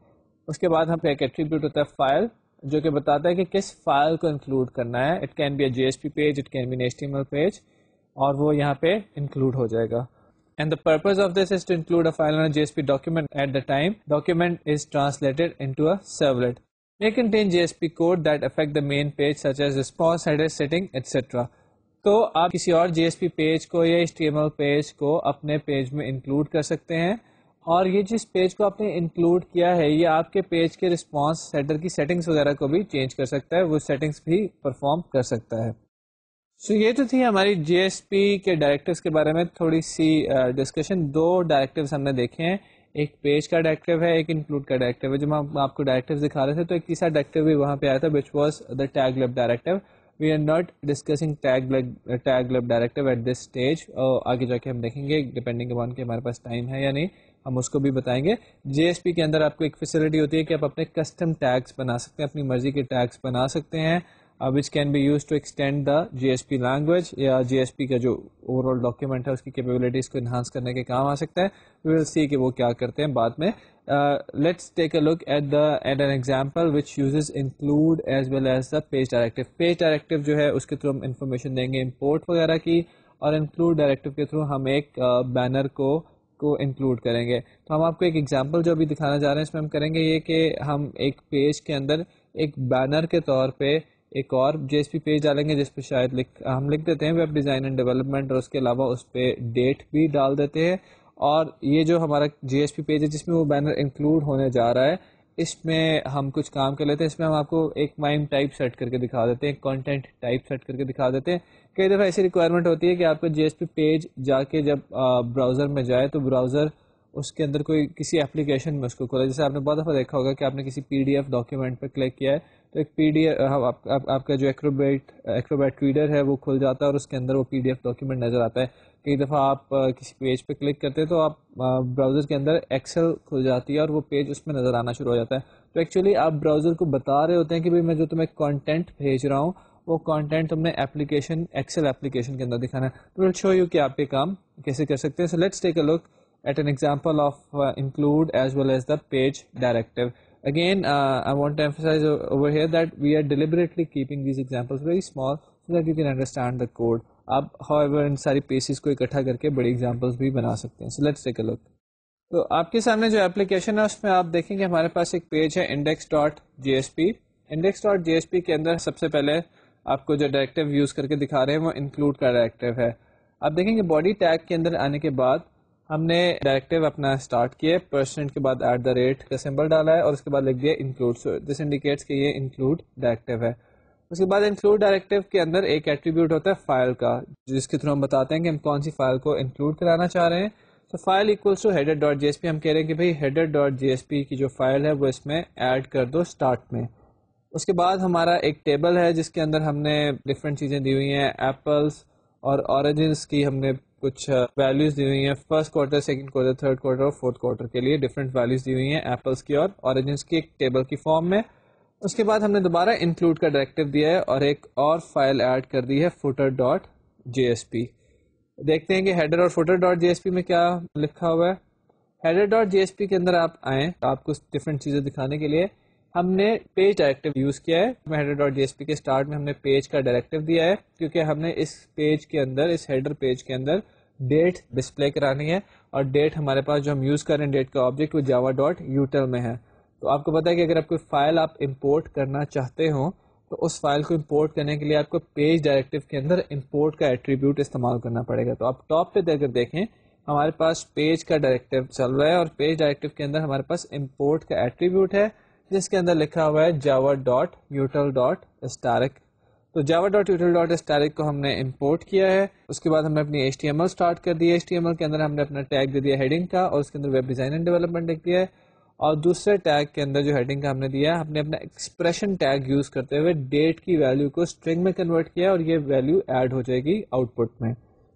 اس کے بعد ہم پہ ایک ایٹریبیوٹ ہوتا ہے فائل جو کہ بتاتا ہے کہ کس فائل کو انکلوڈ کرنا ہے. It can be a J S P page, it can be an HTML page, اور وہ یہاں پہ انکلوڈ ہو جائے گا. And the purpose of this is to include a file on a JSP document at the time document is translated into a servlet. May contain JSP code that affect the main page such as response, header, setting, etc. تو آپ کسی اور جی S P page کو یا HTML page کو اپنے page میں include کر سکتے ہیں, اور یہ جس پیج کو آپ نے انکلوڈ کیا ہے یہ آپ کے پیج کے رسپانس ہیڈر کی سیٹنگز وغیرہ کو بھی چینج کر سکتا ہے, وہ سیٹنگز بھی پرفارم کر سکتا ہے. سو یہ تو تھی ہماری جی ایس پی کے ڈائریکٹیوز کے بارے میں تھوڑی سی ڈسکشن. دو ڈائریکٹیوز ہم نے دیکھے ہیں, ایک پیج کا ڈائریکٹیو ہے, ایک انکلوڈ کا ڈائریکٹیو ہے. جب ہم آپ کو ڈائریکٹیوز دکھا رہے تھے تو ایک تیسرا ڈائریکٹیو بھی وہاں پہ آیا تھا which was the taglib directive. We are not discussing taglib directive at this stage, آگے جا کے ہم دیکھیں گے ڈپینڈنگ اپان کہ ہمارے پاس ٹائم ہے یا نہیں, ہم اس کو بھی بتائیں گے. جی ایس پی کے اندر آپ کو ایک فیسلٹی ہوتی ہے کہ آپ اپنے کسٹم ٹیگس بنا سکتے ہیں, اپنی مرضی کے ٹیگس بنا سکتے ہیں which can be used to extend the GSP language, یا GSP کا جو اوور آل ڈاکیومنٹ ہے اس کی کیپیبلٹیز کو انہانس کرنے کے کام آ سکتا ہے. we will see کہ وہ کیا کرتے ہیں بعد میں. let's take a look at an example which uses include as well as the page directive. page directive جو ہے اس کے تھرو ہم انفارمیشن دیں گے امپورٹ وغیرہ کی, اور انکلوڈ ڈائریکٹیو کے تھرو ہم ایک بینر کو انکلوڈ کریں گے. تو ہم آپ کو ایک ایگزامپل جو ابھی دکھانا چاہ رہے ہیں اس میں ہم کریں گے یہ کہ ہم ایک پیج کے اندر ایک بینر کے طور پہ ایک اور جی ایس پی پیج ڈالیں گے جس پہ شاید ہم لکھ دیتے ہیں ویب ڈیزائن اینڈ ڈیولپمنٹ, اور اس کے علاوہ اس پہ ڈیٹ بھی ڈال دیتے ہیں. اور یہ جو ہمارا جی ایس پی پیج ہے جس میں وہ بینر انکلوڈ ہونے جا رہا ہے اس میں ہم کچھ کام کر لیتے ہیں. اس میں ہم آپ کو ایک مائم ٹائپ سیٹ کر کے دکھا دیتے ہیں, کانٹینٹ ٹائپ سیٹ کر کے دکھا دیتے ہیں. کئی دفعہ ایسی ریکوائرمنٹ ہوتی ہے کہ آپ کو جی ایس پی پیج جا کے جب براؤزر میں جائے تو براؤزر اس کے اندر کوئی کسی ایپلیکیشن میں اس کو کھولا. جیسے آپ نے بہت دفعہ دیکھا ہوگا کہ آپ نے کسی PDF ڈاکیومنٹ پہ کلک کیا ہے تو ایک PDF آپ کا جو ایکروبیٹ ریڈر ہے وہ کھل جاتا ہے اور اس کے اندر وہ PDF ڈاکیومنٹ نظر آتا ہے. کئی دفعہ آپ کسی پیج پہ کلک کرتے ہیں تو آپ براؤزر کے اندر ایکسل کھل جاتی ہے اور وہ پیج اس میں نظر آنا شروع ہو جاتا ہے. تو ایکچولی آپ براؤزر کو بتا رہے ہوتے ہیں کہ بھائی میں جو تمہیں کانٹینٹ بھیج رہا ہوں وہ کانٹینٹ تم نے ایکسل ایپلیکیشن کے اندر دکھانا ہے. تو ول شو یو کہ آپ یہ کام کیسے کر سکتے ہیں. So let's take a look at an example of include as well as the page directive. Again, I want to emphasize over here that we are deliberately keeping these examples very small so that you can understand the code. آپ however ان ساری pieces کو اکٹھا کر کے بڑی examples بھی بنا سکتے ہیں. So let's take a look. تو آپ کے سامنے جو اپلیکیشن ہے اس میں آپ دیکھیں کہ ہمارے پاس ایک پیج ہے index.jsp. index.jsp کے اندر سب سے پہلے آپ کو جو ڈائریکٹیو یوز کر کے دکھا رہے ہیں وہ انکلوڈ کا ڈائریکٹیو ہے. آپ دیکھیں کہ باڈی ٹیگ کے اندر آنے کے بعد ہم نے ڈائریکٹیو اپنا اسٹارٹ کیا ہے, % کے بعد @ کا سمبل ڈالا ہے اور اس کے بعد لکھ دیا انکلوڈ. سو دس انڈیکیٹس کہ یہ انکلوڈ ڈائریکٹیو ہے. اس کے بعد انکلوڈ ڈائریکٹیو کے اندر ایک ایٹریبیوٹ ہوتا ہے فائل کا, جس کے تھرو ہم بتاتے ہیں کہ ہم کون سی فائل کو انکلوڈ کرانا چاہ رہے ہیں. تو فائل ایکولس ٹو header.jsp. ہم کہہ رہے ہیں کہ بھائی header.jsp کی جو فائل ہے وہ اس میں ایڈ کر دو اسٹارٹ میں. اس کے بعد ہمارا ایک ٹیبل ہے جس کے اندر ہم نے ڈفرینٹ چیزیں دی ہوئی ہیں, ایپلس اور اوریجنس کی ہم نے کچھ ویلیوز دی ہوئی ہیں. First quarter, second quarter, third quarter اور فورتھ کوارٹر کے لیے ڈفرینٹ ویلیوز دی ہوئی ہیں ایپلس کی اور اوریجنس کی ایک ٹیبل کی فارم میں. اس کے بعد ہم نے دوبارہ انکلوڈ کا ڈائریکٹیو دیا ہے اور ایک اور فائل ایڈ کر دی ہے footer.jsp. دیکھتے ہیں کہ ہیڈر اور footer.jsp میں کیا لکھا ہوا ہے. header.jsp کے اندر آپ آئیں, آپ کو ڈفرینٹ چیزیں دکھانے کے لیے ہم نے پیج ڈائریکٹیو یوز کیا ہے. header.jsp کے اسٹارٹ میں ہم نے پیج کا ڈائریکٹیو دیا ہے کیونکہ ہم نے اس پیج کے اندر, اس ہیڈر پیج کے اندر ڈیٹ ڈسپلے کرانی ہے اور ڈیٹ ہمارے پاس جو ہم یوز کر رہے ہیں ڈیٹ کا آبجیکٹ وہ java.util میں ہے. تو آپ کو پتا ہے کہ اگر آپ کوئی فائل آپ امپورٹ کرنا چاہتے ہوں تو اس فائل کو امپورٹ کرنے کے لیے آپ کو پیج ڈائریکٹیو کے اندر امپورٹ کا ایٹریبیوٹ استعمال کرنا پڑے گا. تو آپ ٹاپ پہ اگر دیکھیں ہمارے پاس پیج کا ڈائریکٹیو چل رہا ہے اور پیج ڈائریکٹیو کے اندر ہمارے پاس امپورٹ کا ایٹریبیوٹ ہے جس کے اندر لکھا ہوا ہے java.util.static. تو java.util.static کو ہم نے امپورٹ کیا ہے. اس کے بعد ہم نے اپنی HTML اسٹارٹ کر دی ہے. HTML کے اندر ہم نے اپنا ٹیگ دے دیا ہیڈنگ کا اور اس کے اندر ویب ڈیزائن اینڈ ڈیولپمنٹ لکھ دیا ہے. اور دوسرے ٹیگ کے اندر جو ہیڈنگ کا ہم نے دیا ہے, ہم نے اپنا ایکسپریشن ٹیگ یوز کرتے ہوئے ڈیٹ کی ویلیو کو اسٹرنگ میں کنورٹ کیا اور یہ ویلیو ایڈ ہو جائے گی آؤٹ پٹ میں.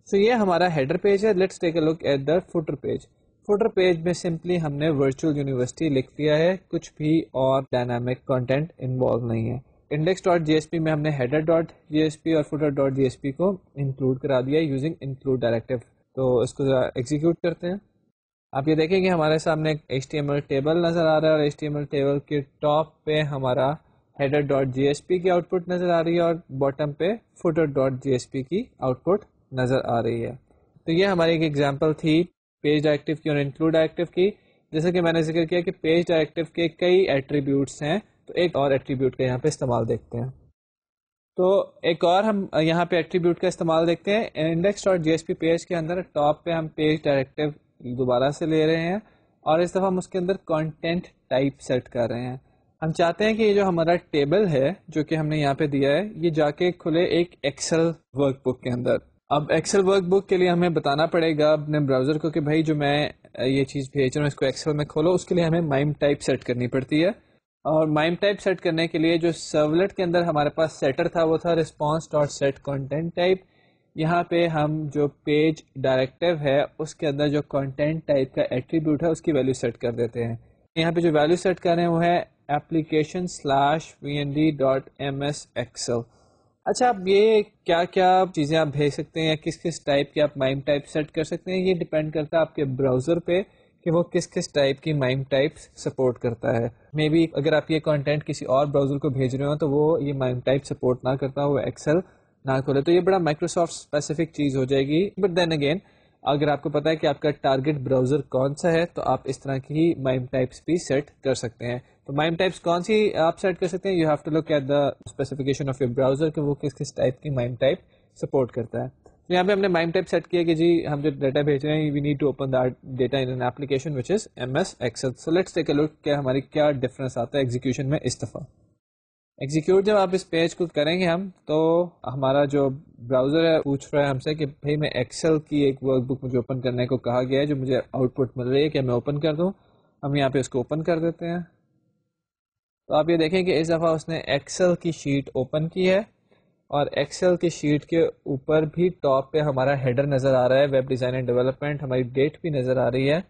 سو یہ ہمارا ہیڈر پیج ہے. Let's take a look at the footer page. Footer page میں سمپلی ہم نے ورچوئل یونیورسٹی لکھ دیا ہے, کچھ بھی اور ڈائنامک کانٹینٹ انوالو نہیں ہے. index.jsp میں ہم نے header.jsp اور footer.jsp کو انکلوڈ کرا دیا یوزنگ انکلوڈ ڈائریکٹیو. تو اس کو ذرا ایگزیکیوٹ کرتے ہیں. آپ یہ دیکھیں کہ ہمارے سامنے ایک HTML ٹیبل نظر آ رہا ہے اور HTML ٹیبل کے ٹاپ پہ ہمارا header.jsp کی آؤٹ پٹ نظر آ رہی ہے اور باٹم پہ footer.jsp کی آؤٹ پٹ نظر آ رہی ہے. تو یہ ہماری ایک ایگزامپل تھی پیج ڈائریکٹیو کی اور انکلوڈ ڈائریکٹیو کی. جیسے کہ میں نے ذکر کیا کہ پیج ڈائریکٹیو کے کئی ایٹریبیوٹس ہیں, تو ایک اور ایٹریبیوٹ کا یہاں پہ استعمال دیکھتے ہیں. تو ایک اور ہم یہاں پہ ایٹریبیوٹ کا استعمال دیکھتے ہیں. index.jsp پیج کے اندر ٹاپ پہ ہم پیج ڈائریکٹیو دوبارہ سے لے رہے ہیں اور اس دفعہ ہم اس کے اندر کانٹینٹ ٹائپ سیٹ کر رہے ہیں. ہم چاہتے ہیں کہ یہ جو ہمارا ٹیبل ہے جو کہ ہم نے یہاں پہ دیا ہے یہ جا کے کھلے ایک ایکسل ورک بک کے اندر. اب ایکسل ورک بک کے لیے ہمیں بتانا پڑے گا اپنے براؤزر کو کہ بھائی جو میں یہ چیز بھیج رہا ہوں اس کو ایکسل میں کھولو. اس کے لیے ہمیں مائم ٹائپ سیٹ کرنی پڑتی ہے اور مائم ٹائپ سیٹ کرنے کے لیے جو سرولیٹ کے اندر ہمارے پاس سیٹر تھا وہ تھا response.setContentType. یہاں پہ ہم جو پیج ڈائریکٹیو ہے اس کے اندر جو کانٹینٹ ٹائپ کا ایٹریبیوٹ ہے اس کی ویلیو سیٹ کر دیتے ہیں. یہاں پہ جو ویلیو سیٹ کر رہے ہیں وہ ہے application/vnd.msexcel. اچھا, اب یہ کیا کیا چیزیں آپ بھیج سکتے ہیں یا کس کس ٹائپ کی آپ مائم ٹائپ سیٹ کر سکتے ہیں, یہ ڈپینڈ کرتا ہے آپ کے براؤزر پہ کہ وہ کس کس ٹائپ کی مائم ٹائپس سپورٹ کرتا ہے. مے بی اگر آپ یہ کانٹینٹ کسی اور براؤزر کو بھیج رہے ہو تو وہ یہ مائم ٹائپ سپورٹ نہ کرتا ہو, وہ ایکسل نہ کھولے, تو یہ بڑا مائکروسافٹ اسپیسیفک چیز ہو جائے گی. بٹ دین اگین اگر آپ کو پتا ہے کہ آپ کا ٹارگیٹ براؤزر کون سا ہے تو آپ اس طرح کی مائم ٹائپس بھی سیٹ کر سکتے ہیں. تو مائم ٹائپس کون سی آپ سیٹ کر سکتے ہیں, you have to look at the specification of your browser کہ وہ کس کس ٹائپ کی مائم ٹائپ سپورٹ کرتا ہے. تو یہاں پہ ہم نے مائم ٹائپ سیٹ کیا کہ جی ہم جو ڈیٹا بھیج رہے ہیں we need to open that data in an application which is MS Excel. So let's take a look کہ ہماری کیا ڈفرنس آتا ہے ایگزیکیوشن میں اس دفعہ. ایگزیکیوٹ جب آپ اس پیج کو کریں گے ہم تو ہمارا جو براؤزر ہے پوچھ رہا ہے ہم سے کہ بھائی میں ایکسل کی ایک ورک بک مجھے اوپن کرنے کو کہا گیا ہے جو مجھے آؤٹ پٹ مل رہی ہے، کہ میں اوپن کر دوں. ہم یہاں پہ اس کو اوپن کر دیتے ہیں. تو آپ یہ دیکھیں کہ اس دفعہ اس نے ایکسل کی شیٹ اوپن کی ہے، اور ایکسل کی شیٹ کے اوپر بھی ٹاپ پہ ہمارا ہیڈر نظر آ رہا ہے، ویب ڈیزائن اینڈ ڈیولپمنٹ، ہماری ڈیٹ بھی نظر آ رہی ہے،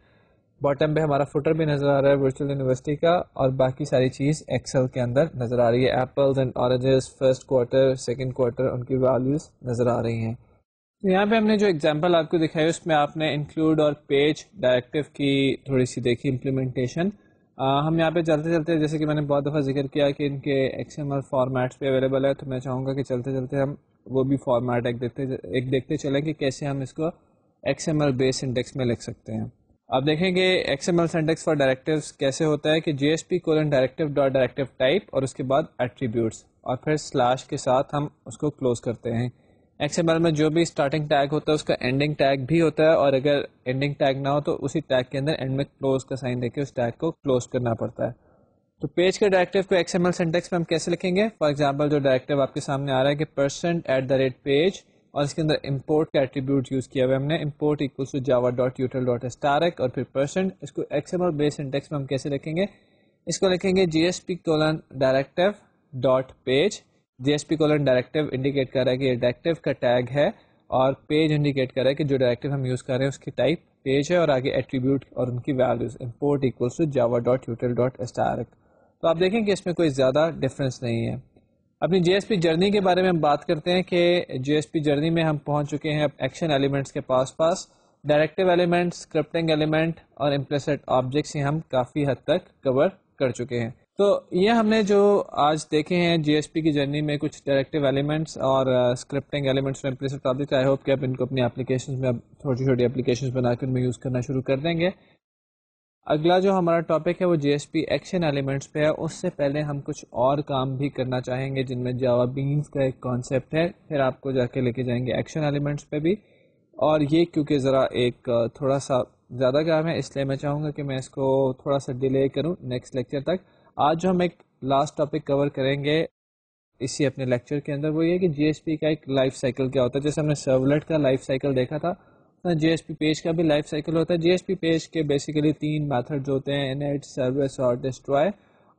باٹم پہ ہمارا فوٹر بھی نظر آ رہا ہے ورچوئل یونیورسٹی کا، اور باقی ساری چیز ایکسل کے اندر نظر آ رہی ہے. Apples and oranges, first quarter, second quarter, ان کی ویلیوز نظر آ رہی ہیں. یہاں پہ ہم نے جو اگزامپل آپ کو دکھائی اس میں آپ نے انکلوڈ اور پیج ڈائریکٹیو کی تھوڑی سی دیکھی امپلیمنٹیشن. ہم یہاں پہ چلتے چلتے، جیسے کہ میں نے بہت دفعہ ذکر کیا کہ ان کے ایکس ایم ایل فارمیٹس پہ اویلیبل ہے، تو میں چاہوں گا کہ چلتے چلتے ہم وہ بھی فارمیٹ ایک دیکھتے چلیں کہ کیسے ہم اس کو X M L base index میں لکھ سکتے ہیں. آپ دیکھیں گے X M L syntax for directives کیسے ہوتا ہے کہ J S P colon directive dot directive type اور اس کے بعد ایٹریبیوٹس اور پھر سلیش کے ساتھ ہم اس کو کلوز کرتے ہیں. ایکس ایم ایل میں جو بھی اسٹارٹنگ ٹیگ ہوتا ہے اس کا اینڈنگ ٹیگ بھی ہوتا ہے، اور اگر اینڈنگ ٹیگ نہ ہو تو اسی ٹیگ کے اندر اینڈ میں کلوز کا سائن دے کے اس ٹیگ کو کلوز کرنا پڑتا ہے. تو پیج کے ڈائریکٹیو کو ایکس ایم ایل سینٹیکس میں ہم کیسے لکھیں گے؟ فار ایگزامپل جو ڈائریکٹیو آپ کے سامنے آ رہا ہے کہ %@page، اور اس کے اندر امپورٹ کا ایٹریبیوٹ یوز کیا ہوا ہے ہم نے، import equals to Java dot util dot star اور پھر %. اس کو X M L base syntax میں ہم کیسے لکھیں گے؟ اس کو لکھیں گے J S P colon directive dot page. J S P colon directive indicate کر رہا ہے کہ یہ ڈائریکٹیو کا ٹیگ ہے، اور پیج انڈیکیٹ کر رہا ہے کہ جو ڈائریکٹیو ہم یوز کر رہے ہیں اس کی ٹائپ پیج ہے، اور آگے ایٹریبیوٹ اور ان کی values import equals to Java dot util dot star. تو آپ دیکھیں کہ اس میں کوئی زیادہ ڈفرینس نہیں ہے. اپنی جی ایس پی جرنی کے بارے میں ہم بات کرتے ہیں کہ جی ایس پی جرنی میں ہم پہنچ چکے ہیں اب ایکشن ایلیمنٹس کے پاس ڈائریکٹیو ایلیمنٹ، اسکرپٹنگ ایلیمنٹ اور امپلیسٹ آبجیکٹس ہم کافی حد تک کور کر چکے ہیں. تو یہ ہم نے جو آج دیکھے ہیں جی ایس پی کی جرنی میں کچھ ڈائریکٹیو ایلیمنٹس اور اسکرپٹنگ ایلیمنٹس اور امپلیسٹ آبجیکٹ. آئی ہوپ کہ آپ ان کو اپنی اپلیکیشنز میں اب چھوٹی چھوٹی اپلیکیشنز بنا کے ان میں یوز کرنا شروع کر دیں گے. اگلا جو ہمارا ٹاپک ہے وہ جی ایس پی ایکشن ایلیمنٹس پہ ہے. اس سے پہلے ہم کچھ اور کام بھی کرنا چاہیں گے جن میں جاوا بینز کا ایک کانسیپٹ ہے، پھر آپ کو جا کے لے کے جائیں گے ایکشن ایلیمنٹس پہ بھی. اور یہ کیونکہ ذرا ایک تھوڑا سا زیادہ کام ہے، اس لیے میں چاہوں گا کہ میں اس کو تھوڑا سا ڈیلے کروں نیکسٹ لیکچر تک. آج جو ہم ایک لاسٹ ٹاپک کور کریں گے اسی اپنے لیکچر کے اندر وہ یہ کہ جی ایس پی کا ایک لائف سائیکل کیا ہوتا ہے. جیسے ہم نے سرولیٹ کا لائف سائیکل دیکھا تھا، جی ایس پی پیج کا بھی لائف سائیکل ہوتا ہے. جی ایس پی پیج کے بیسیکلی 3 میتھڈ ہوتے ہیں، انیٹ، سروس اور ڈسٹرائے،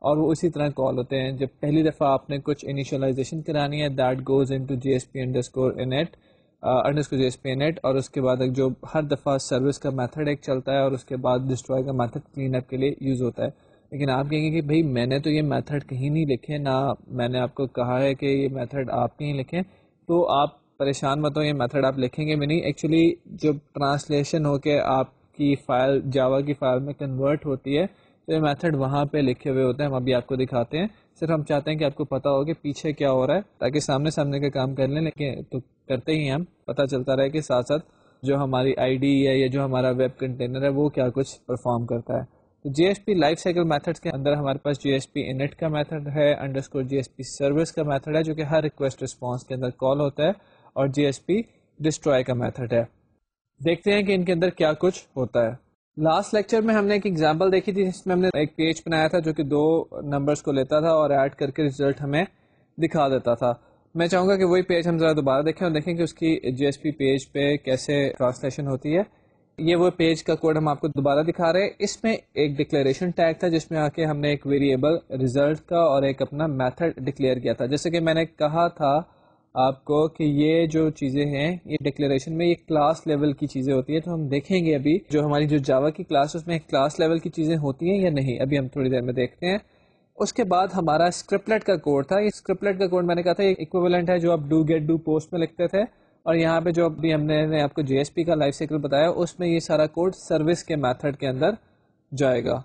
اور وہ اسی طرح کال ہوتے ہیں. جب پہلی دفعہ آپ نے کچھ انیشلائزیشن کرانی ہے that goes into J S P underscore init underscore J S P init, اور اس کے بعد جو ہر دفعہ سروس کا میتھڈ ایک چلتا ہے اور اس کے بعد ڈسٹرائے کا میتھڈ کلین اپ کے لیے یوز ہوتا ہے. لیکن آپ کہیں گے کہ بھائی میں نے تو یہ میتھڈ کہیں نہیں لکھے، نہ میں نے آپ کو کہا ہے کہ یہ میتھڈ آپ کہیں لکھیں. تو آپ پریشان مت ہو، یہ میتھڈ آپ لکھیں گے بھی نہیں. ایکچولی جب ٹرانسلیشن ہو کے آپ کی فائل جاوا کی فائل میں کنورٹ ہوتی ہے تو یہ میتھڈ وہاں پہ لکھے ہوئے ہوتے ہیں. ہم ابھی آپ کو دکھاتے ہیں، صرف ہم چاہتے ہیں کہ آپ کو پتا ہو کہ پیچھے کیا ہو رہا ہے تاکہ سامنے سامنے کا کام کر لیں. لیکن تو کرتے ہی ہم پتہ چلتا رہے کہ ساتھ ساتھ جو ہماری آئی ڈی ہے یا جو ہمارا ویب کنٹینر ہے وہ کیا کچھ پرفارم کرتا ہے. تو J S P life cycle methods کے اندر ہمارے پاس جی ایس پی انٹ کا میتھڈ ہے، underscore J S P service کا میتھڈ ہے جو کہ ہر ریکویسٹ رسپانس کے اندر کال ہوتا ہے، اور جی ایس پی ڈسٹرائے کا میتھڈ ہے. دیکھتے ہیں کہ ان کے اندر کیا کچھ ہوتا ہے. لاسٹ لیکچر میں ہم نے ایک ایگزامپل دیکھی تھی جس میں ہم نے ایک پیج بنایا تھا جو کہ 2 نمبرز کو لیتا تھا اور ایڈ کر کے رزلٹ ہمیں دکھا دیتا تھا. میں چاہوں گا کہ وہی پیج ہم ذرا دوبارہ دیکھیں اور دیکھیں کہ اس کی جی ایس پی پیج پہ کیسے ٹرانسلیشن ہوتی ہے. یہ وہ پیج کا کوڈ ہم آپ کو دوبارہ دکھا رہے ہیں. اس میں ایک ڈکلیریشن ٹیگ تھا جس میں آ کے ہم نے ایک ویریبل رزلٹ کا اور ایک اپنا میتھڈ ڈکلیئر کیا تھا. جیسے کہ میں نے کہا تھا آپ کو کہ یہ جو چیزیں ہیں یہ ڈکلیریشن میں یہ کلاس لیول کی چیزیں ہوتی ہیں. تو ہم دیکھیں گے ابھی جو ہماری جو جاوا کی کلاس ہے اس میں کلاس لیول کی چیزیں ہوتی ہیں یا نہیں، ابھی ہم تھوڑی دیر میں دیکھتے ہیں. اس کے بعد ہمارا اسکرپلیٹ کا کوڈ تھا. یہ اسکرپلیٹ کا کوڈ میں نے کہا تھا یہ ایکویولنٹ ہے جو آپ ڈو گیٹ ڈو پوسٹ میں لکھتے تھے، اور یہاں پہ جو ابھی ہم نے آپ کو جی ایس پی کا لائف سائیکل بتایا اس میں یہ سارا کوڈ سروس کے میتھڈ کے اندر جائے گا.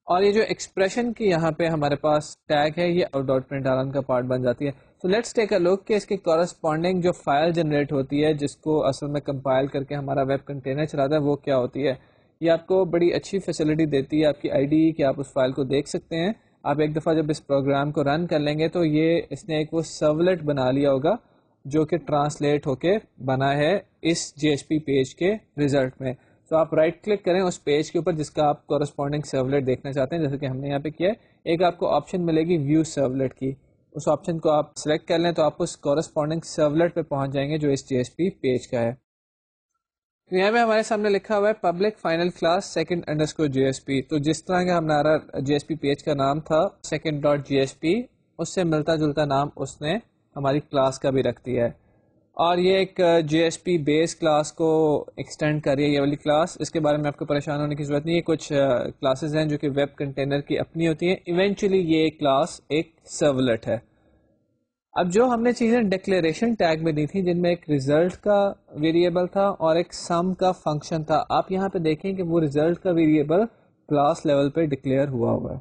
اور یہ جو ایکسپریشن کی یہاں پہ ہمارے پاس ٹیگ ہے یہ آؤٹ ڈاٹ پرنٹ آر کا پارٹ بن جاتی ہے. تو لیٹس ٹیک اے لک کہ اس کی کورسپونڈنگ جو فائل جنریٹ ہوتی ہے جس کو اصل میں کمپائل کر کے ہمارا ویب کنٹینر چلاتا ہے وہ کیا ہوتی ہے. یہ آپ کو بڑی اچھی فیسلٹی دیتی ہے آپ کی آئی ڈی کہ آپ اس فائل کو دیکھ سکتے ہیں. آپ ایک دفعہ جب اس پروگرام کو رن کر لیں گے تو یہ اس نے ایک وہ سرولیٹ بنا لیا ہوگا جو کہ ٹرانسلیٹ ہو کے بنا ہے اس جی ایس پی پیج کے ریزلٹ میں. تو آپ رائٹ کلک کریں اس پیج کے اوپر جس کا آپ کورسپونڈنگ سرولیٹ دیکھنا چاہتے ہیں، جیسے کہ ہم نے یہاں پہ کیا ہے. ایک آپ کو آپشن ملے گی ویو سرولیٹ کی. اس آپشن کو آپ سلیکٹ کر لیں تو آپ اس کورسپونڈنگ سرولیٹ پہ پہنچ جائیں گے جو اس JSP پیج کا ہے. تو یہاں پہ ہمارے سامنے لکھا ہوا ہے public final class second underscore JSP. تو جس طرح کا ہمارا JSP پیج کا نام تھا سیکنڈ ڈاٹ JSP, اس سے ملتا جلتا نام اس نے ہماری کلاس کا بھی رکھ دیا ہے. اور یہ ایک JSP بیس کلاس کو ایکسٹینڈ کر رہی ہے یہ والی کلاس. اس کے بارے میں آپ کو پریشان ہونے کی ضرورت نہیں ہے. کچھ کلاسز ہیں جو کہ ویب کنٹینر کی اپنی ہوتی ہیں. ایونچولی یہ کلاس ایک سرولٹ ہے. اب جو ہم نے چیزیں ڈکلیریشن ٹیگ میں دی تھی جن میں ایک ریزلٹ کا ویریبل تھا اور ایک سم کا فنکشن تھا, آپ یہاں پہ دیکھیں کہ وہ ریزلٹ کا ویریبل کلاس لیول پہ ڈکلیئر ہوا ہوا ہے,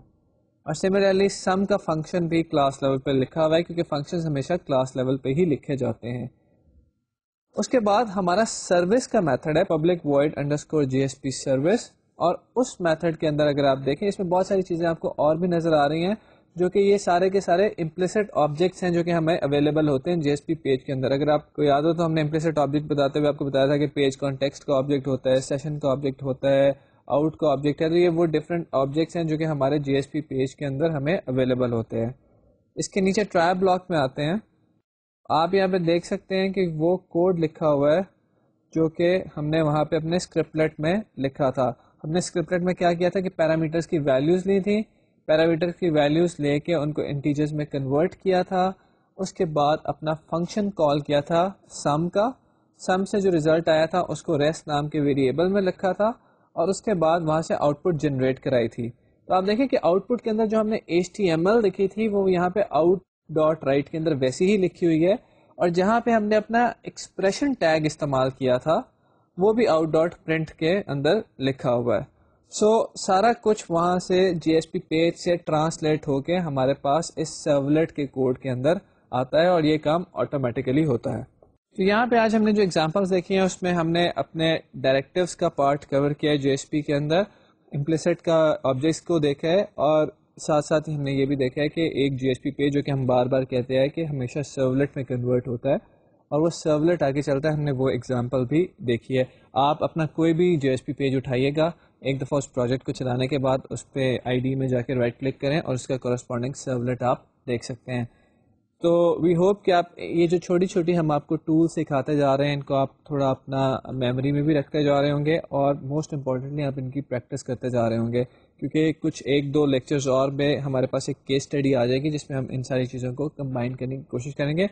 اور سملرلی سم کا فنکشن بھی کلاس لیول پہ لکھا ہوا ہے کیونکہ فنکشن ہمیشہ کلاس لیول پہ ہی لکھے جاتے ہیں. اس کے بعد ہمارا سروس کا میتھڈ ہے public void underscore JSP service, اور اس میتھڈ کے اندر اگر آپ دیکھیں اس میں بہت ساری چیزیں آپ کو اور بھی نظر آ رہی ہیں جو کہ یہ سارے کے سارے امپلیسٹ آبجیکٹس ہیں جو کہ ہمیں اویلیبل ہوتے ہیں JSP پیج کے اندر. اگر آپ کو یاد ہو تو ہم نے امپلیسٹ آبجیکٹ بتاتے ہوئے آپ کو بتایا تھا کہ پیج کانٹیکسٹ کا آبجیکٹ ہوتا ہے, سیشن کا آبجیکٹ ہوتا ہے, آؤٹ کا آبجیکٹ ہے. تو یہ وہ ڈفرینٹ آبجیکٹس ہیں جو کہ ہمارے JSP پیج کے اندر ہمیں اویلیبل ہوتے ہیں. اس کے نیچے ٹرائی بلاک میں آتے ہیں. آپ یہاں پہ دیکھ سکتے ہیں کہ وہ کوڈ لکھا ہوا ہے جو کہ ہم نے وہاں پہ اپنے اسکرپٹلیٹ میں لکھا تھا. ہم نے اسکرپٹلیٹ میں کیا کیا تھا کہ پیرامیٹرز کی ویلیوز لی تھی, پیرامیٹر کی ویلیوز لے کے ان کو انٹیجرز میں کنورٹ کیا تھا. اس کے بعد اپنا فنکشن کال کیا تھا سم کا, سم سے جو ریزلٹ آیا تھا اس کو ریسٹ نام کے ویریبل میں لکھا تھا, اور اس کے بعد وہاں سے آؤٹ پٹ جنریٹ کرائی تھی. تو آپ دیکھیں کہ آؤٹ پٹ کے اندر جو ہم نے HTML لکھی تھی وہ یہاں پہ آؤٹ ڈاٹ رائٹ کے اندر ویسی ہی لکھی ہوئی ہے, اور جہاں پہ ہم نے اپنا ایکسپریشن ٹیگ استعمال کیا تھا وہ بھی آؤٹ ڈاٹ پرنٹ کے اندر لکھا ہوا ہے. سارا کچھ وہاں سے JSP پیج سے ٹرانسلیٹ ہو کے ہمارے پاس اس سرولیٹ کے کوڈ کے اندر آتا ہے, اور یہ کام آٹومیٹیکلی ہوتا ہے. تو یہاں پہ آج ہم نے جو ایگزامپلس دیکھی ہیں اس میں ہم نے اپنے ڈائریکٹیوز کا پارٹ کور کیا ہے JSP کے اندر, امپلیسٹ کا آبجیکٹس کو دیکھا ہے, اور ساتھ ساتھ ہی ہم نے یہ بھی دیکھا ہے کہ ایک JSP پیج جو کہ ہم بار بار کہتے ہیں کہ ہمیشہ سرولیٹ میں کنورٹ ہوتا ہے, اور وہ سرولیٹ آگے چلتا ہے. ہم نے وہ ایگزامپل بھی دیکھی ہے. آپ اپنا کوئی بھی JSP پیج اٹھائیے گا, ایک دفعہ اس پروجیکٹ کو چلانے کے بعد اس پہ ID میں جا کے رائٹ کلک کریں اور اس کا کورسپونڈنگ سرولیٹ آپ دیکھ سکتے ہیں. تو وی ہوپ کہ آپ یہ جو چھوٹی چھوٹی ہم آپ کو ٹول سکھاتے جا رہے ہیں ان کو آپ تھوڑا اپنا میموری میں بھی رکھتے جا رہے ہوں گے, اور موسٹ امپورٹنٹلی آپ ان کی پریکٹس کرتے جا رہے ہوں گے, کیونکہ کچھ ایک دو لیکچرز اور میں ہمارے پاس ایک کیس اسٹڈی آ جائے گی جس میں ہم ان ساری چیزوں کو کمبائن کرنے کی کوشش کریں گے.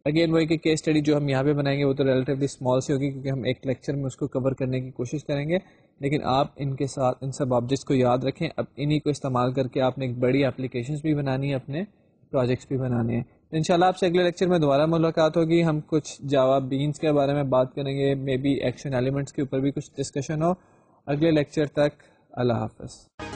اگین وہی کہ کیس اسٹڈی جو ہم یہاں پہ بنائیں گے وہ تو ریلیٹیولی اسمال سی ہوگی کیونکہ ہم ایک لیکچر میں اس کو کور کرنے کی کوشش کریں گے, لیکن آپ ان کے ساتھ ان سب آبجیکٹس کو یاد رکھیں. اب انہی کو استعمال کر کے آپ نے ایک بڑی اپلیکیشنز بھی بنانی ہے, اپنے پروجیکٹس بھی بنانے ہیں. انشاءاللہ آپ سے اگلے لیکچر میں دوبارہ ملاقات ہوگی. ہم کچھ جاوا بینس کے بارے میں بات کریں گے, مے بی ایکشن ایلیمنٹس کے اوپر بھی کچھ ڈسکشن ہو. اگلے لیکچر تک اللہ حافظ.